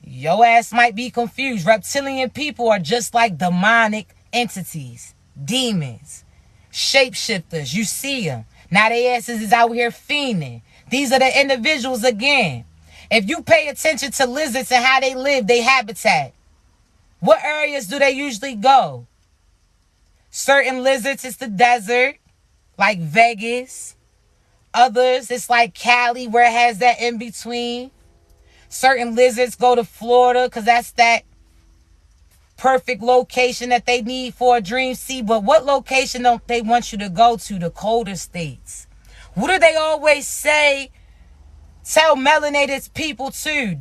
Speaker 1: your ass might be confused. Reptilian people are just like demonic entities, demons, shapeshifters. You see them. Now their asses is out here fiending. These are the individuals again. If you pay attention to lizards and how they live, their habitat. What areas do they usually go? Certain lizards, it's the desert, like Vegas. Others, it's like Cali, where it has that in between. Certain lizards go to Florida because that's that perfect location that they need for a dream seed. But what location don't they want you to go to? The colder states. What do they always say? Tell melanated people too.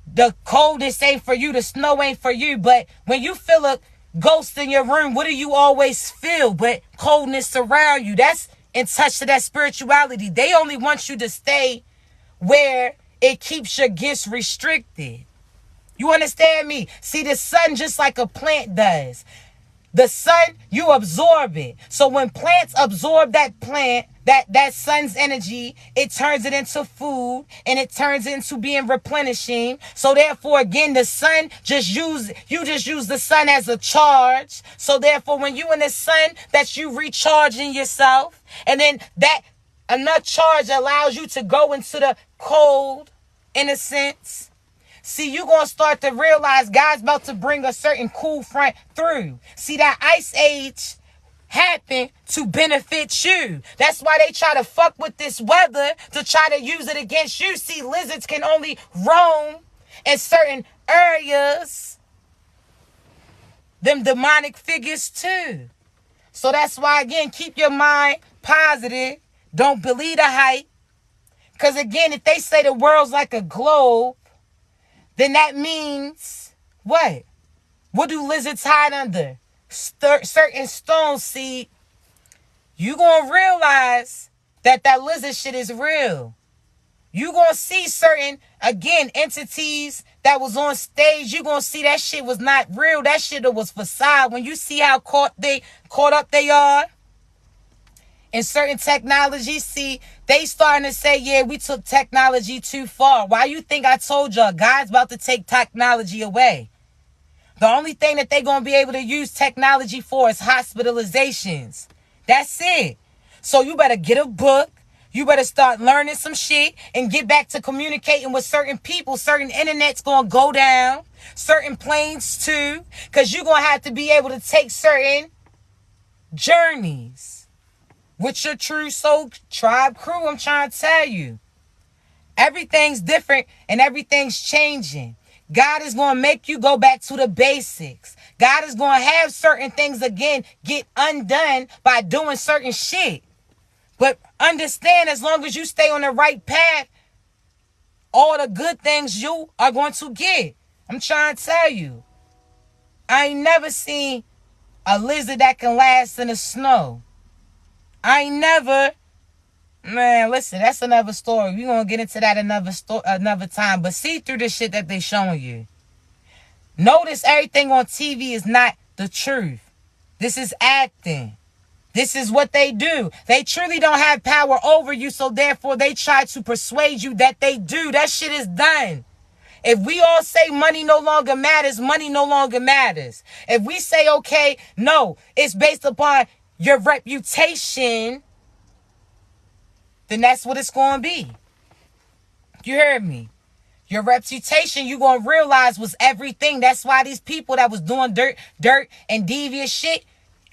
Speaker 1: The coldness ain't for you. The snow ain't for you. But when you feel a ghost in your room, what do you always feel? But coldness around you. That's in touch to that spirituality. They only want you to stay where it keeps your gifts restricted. You understand me? See, the sun, just like a plant does. The sun, you absorb it. So when plants absorb that plant, that sun's energy, it turns it into food and it turns it into being replenishing. So therefore, again, the sun you just use the sun as a charge. So therefore, when you in the sun, that's you recharging yourself. And then that enough charge allows you to go into the cold, in a sense. See, you're going to start to realize God's about to bring a certain cool front through. See, that ice age happened to benefit you. That's why they try to fuck with this weather to try to use it against you. See, lizards can only roam in certain areas. Them demonic figures too. So that's why, again, keep your mind positive. Don't believe the hype. Because, again, if they say the world's like a globe, then that means what? What do lizards hide under? Certain stones. See, you going to realize that lizard shit is real. You going to see certain, again, entities that was on stage. You going to see that shit was not real. That shit was facade. When you see how caught up they are in certain technologies, see, they starting to say, yeah, we took technology too far. Why you think I told y'all God's about to take technology away? The only thing that they're going to be able to use technology for is hospitalizations. That's it. So you better get a book. You better start learning some shit and get back to communicating with certain people. Certain internet's going to go down. Certain planes too. Because you're going to have to be able to take certain journeys with your true soul tribe crew. I'm trying to tell you. Everything's different and everything's changing. God is going to make you go back to the basics. God is going to have certain things, again, get undone by doing certain shit. But understand, as long as you stay on the right path, all the good things you are going to get. I'm trying to tell you. I ain't never seen a lizard that can last in the snow. I ain't never... Man, listen, that's another story. We're going to get into that another time. But see through the shit that they showing you. Notice everything on TV is not the truth. This is acting. This is what they do. They truly don't have power over you, so therefore they try to persuade you that they do. That shit is done. If we all say money no longer matters, money no longer matters. If we say, okay, no, it's based upon your reputation, then that's what it's going to be. You heard me? Your reputation, you're going to realize, was everything. That's why these people that was doing dirt and devious shit,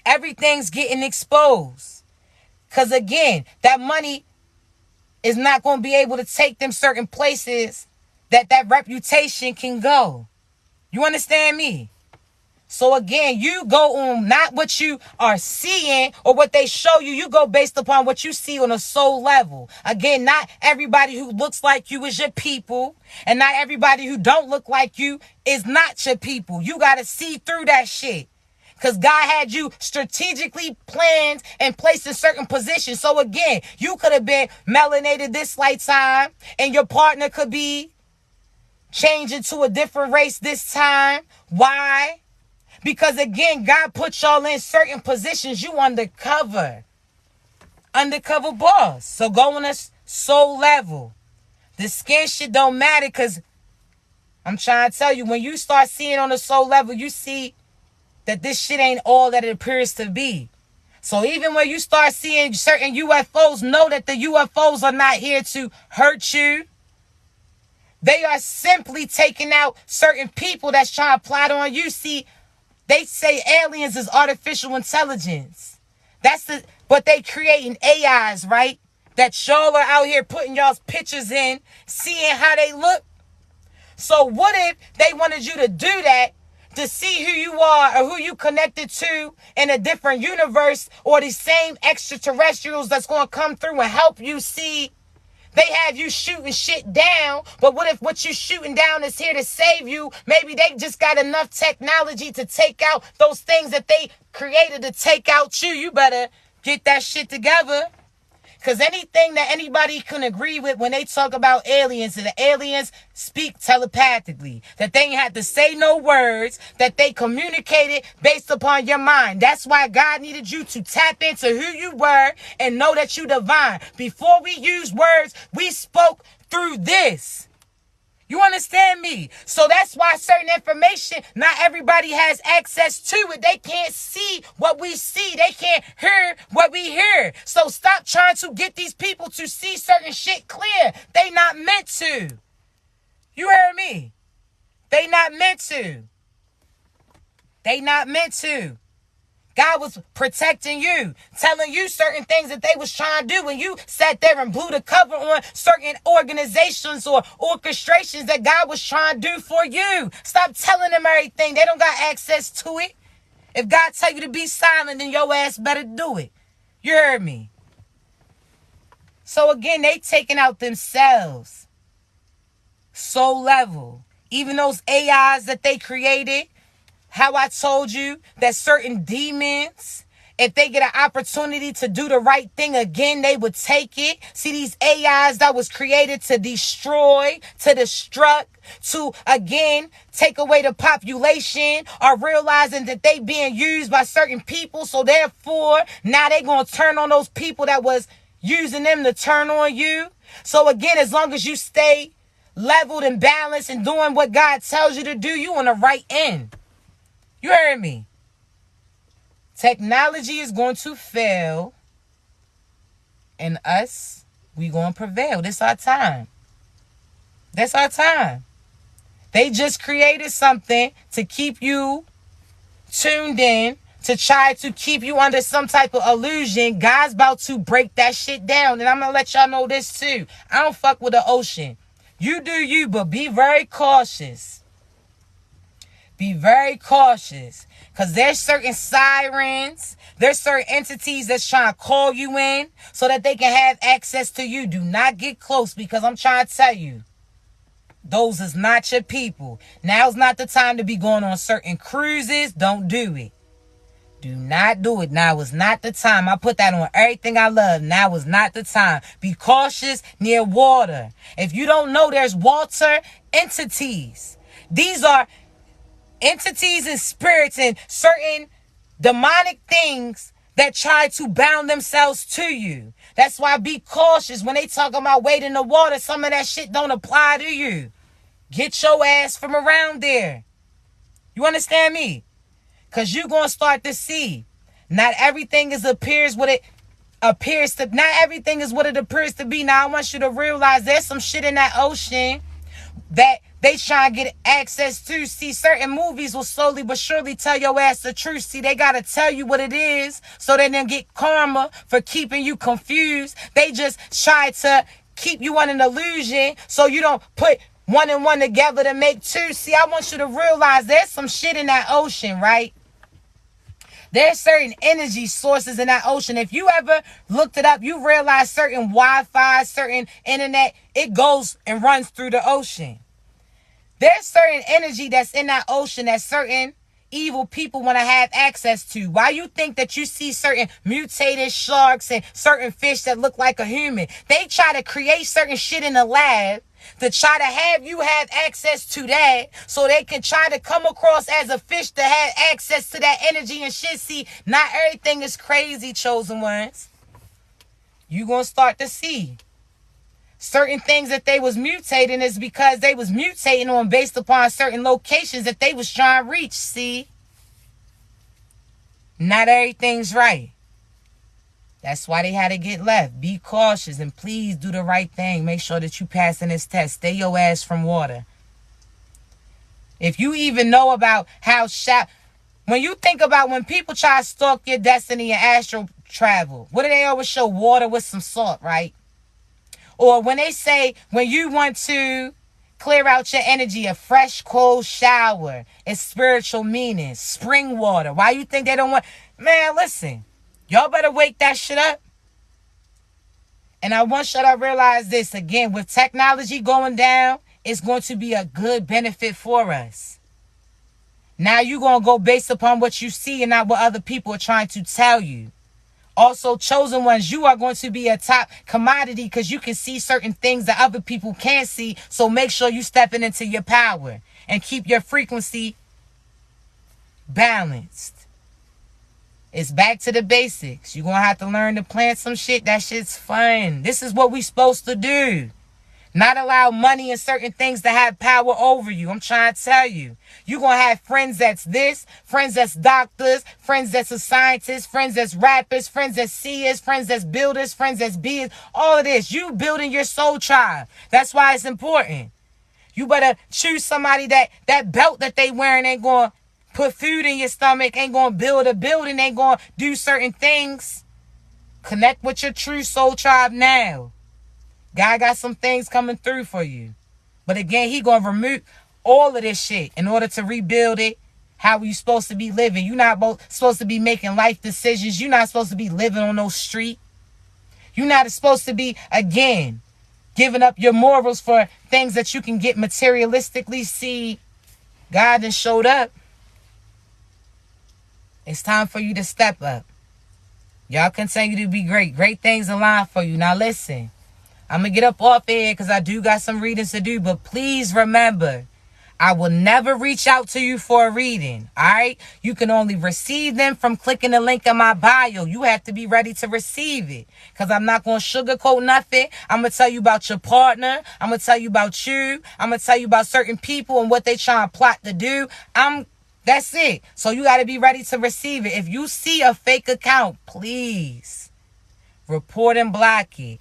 Speaker 1: everything's getting exposed. Because again, that money is not going to be able to take them certain places that reputation can go. You understand me? So again, you go on not what you are seeing or what they show you. You go based upon what you see on a soul level. Again, not everybody who looks like you is your people. And not everybody who don't look like you is not your people. You got to see through that shit. Because God had you strategically planned and placed in certain positions. So again, you could have been melanated this lifetime and your partner could be changing to a different race this time. Why? Because again, God put y'all in certain positions. You undercover. Undercover boss. So go on a soul level. The skin shit don't matter, because I'm trying to tell you, when you start seeing on a soul level, you see that this shit ain't all that it appears to be. So even when you start seeing certain UFOs, know that the UFOs are not here to hurt you. They are simply taking out certain people that's trying to plot on you. See, they say aliens is artificial intelligence. But they creating AIs, right? That y'all are out here putting y'all's pictures in, seeing how they look. So what if they wanted you to do that to see who you are or who you connected to in a different universe, or the same extraterrestrials that's going to come through and help you see? They have you shooting shit down, but what if what you shooting down is here to save you? Maybe they just got enough technology to take out those things that they created to take out you. You better get that shit together. Because anything that anybody can agree with when they talk about aliens, and the aliens speak telepathically, that they ain't had to say no words, that they communicated based upon your mind. That's why God needed you to tap into who you were and know that you divine. Before we use words, we spoke through this. You understand me? So that's why certain information, not everybody has access to it. They can't see what we see. They can't hear what we hear. So stop trying to get these people to see certain shit clear. They not meant to. You heard me? They not meant to. They not meant to. God was protecting you, telling you certain things that they was trying to do, and you sat there and blew the cover on certain organizations or orchestrations that God was trying to do for you. Stop telling them everything. They don't got access to it. If God tell you to be silent, then your ass better do it. You heard me? So again, they taking out themselves. Soul level. Even those AIs that they created, how I told you that certain demons, if they get an opportunity to do the right thing again, they would take it. See, these AIs that was created to destroy, to destruct, to, again, take away the population, are realizing that they being used by certain people. So therefore, now they going to turn on those people that was using them to turn on you. So again, as long as you stay leveled and balanced and doing what God tells you to do, you on the right end. You heard me? Technology is going to fail, and us, we going to prevail. This our time. That's our time. They just created something to keep you tuned in, to try to keep you under some type of illusion. God's about to break that shit down, and I'm going to let y'all know this too. I don't fuck with the ocean. You do you, but be very cautious. Be very cautious, because there's certain sirens, there's certain entities that's trying to call you in so that they can have access to you. Do not get close, because I'm trying to tell you, those is not your people. Now's not the time to be going on certain cruises. Don't do it. Do not do it. Now is not the time. I put that on everything I love. Now is not the time. Be cautious near water. If you don't know, there's water entities. These are entities and spirits and certain demonic things that try to bound themselves to you. That's why be cautious when they talk about wade in the water. Some of that shit don't apply to you. Get your ass from around there. You understand me? Because you're going to start to see not everything is appears what it appears to. Not everything is what it appears to be. Now I want you to realize there's some shit in that ocean that they try to get access to. See, certain movies will slowly but surely tell your ass the truth. See, they got to tell you what it is so they don't get karma for keeping you confused. They just try to keep you on an illusion so you don't put one and one together to make two. See, I want you to realize there's some shit in that ocean, right? There's certain energy sources in that ocean. If you ever looked it up, you realize certain Wi-Fi, certain internet, it goes and runs through the ocean. There's certain energy that's in that ocean that certain evil people want to have access to. Why you think that you see certain mutated sharks and certain fish that look like a human? They try to create certain shit in the lab to try to have you have access to that so they can try to come across as a fish to have access to that energy and shit. See, not everything is crazy, chosen ones. You gonna start to see certain things that they was mutating is because they was mutating on based upon certain locations that they was trying to reach. See, not everything's right. That's why they had to get left. Be cautious and please do the right thing. Make sure that you passing this test. Stay your ass from water. If you even know about how when you think about when people try to stalk your destiny and astral travel, what do they always show? Water with some salt, right? Or when they say when you want to clear out your energy, a fresh cold shower, it's spiritual meaning. Spring water. Why you think they don't want? Man, listen. Y'all better wake that shit up. And I want y'all to realize this again. With technology going down, it's going to be a good benefit for us. Now you're going to go based upon what you see and not what other people are trying to tell you. Also, chosen ones, you are going to be a top commodity because you can see certain things that other people can't see. So make sure you stepping into your power and keep your frequency balanced. It's back to the basics. You're going to have to learn to plant some shit. That shit's fun. This is what we supposed to do. Not allow money and certain things to have power over you. I'm trying to tell you. You're going to have friends that's this, friends that's doctors, friends that's a scientist, friends that's rappers, friends that's seers, friends that's builders, friends that's beers. All of this. You building your soul tribe. That's why it's important. You better choose somebody that belt that they wearing ain't going to put food in your stomach, ain't going to build a building, ain't going to do certain things. Connect with your true soul tribe now. God got some things coming through for you. But again, he going to remove all of this shit in order to rebuild it how you supposed to be living. You're not supposed to be making life decisions. You're not supposed to be living on no street. You're not supposed to be, again, giving up your morals for things that you can get materialistically. See, God done showed up. It's time for you to step up. Y'all continue to be great. Great things align for you. Now listen, I'm going to get up off here because I do got some readings to do. But please remember, I will never reach out to you for a reading. All right? You can only receive them from clicking the link in my bio. You have to be ready to receive it. Because I'm not going to sugarcoat nothing. I'm going to tell you about your partner. I'm going to tell you about you. I'm going to tell you about certain people and what they trying to plot to do. That's it. So you got to be ready to receive it. If you see a fake account, please report and block it.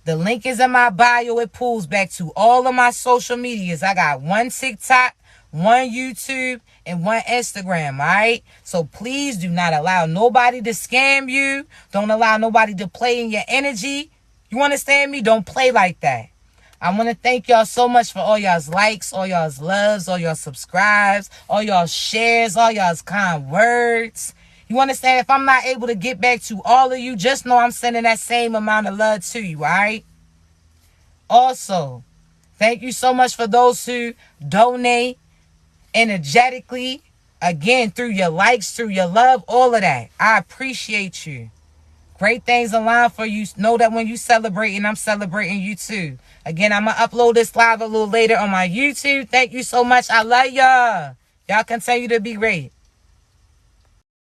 Speaker 1: The link is in my bio. It pulls back to all of my social medias. I got one TikTok, one YouTube, and one Instagram, all right? So please do not allow nobody to scam you. Don't allow nobody to play in your energy. You understand me? Don't play like that. I want to thank y'all so much for all y'all's likes, all y'all's loves, all y'all subscribes, all y'all shares, all y'all's kind words. You understand? If I'm not able to get back to all of you, just know I'm sending that same amount of love to you, all right? Also, thank you so much for those who donate energetically. Again, through your likes, through your love, all of that. I appreciate you. Great things align for you. Know that when you celebrating, I'm celebrating you too. Again, I'm going to upload this live a little later on my YouTube. Thank you so much. I love y'all. Y'all continue to be great.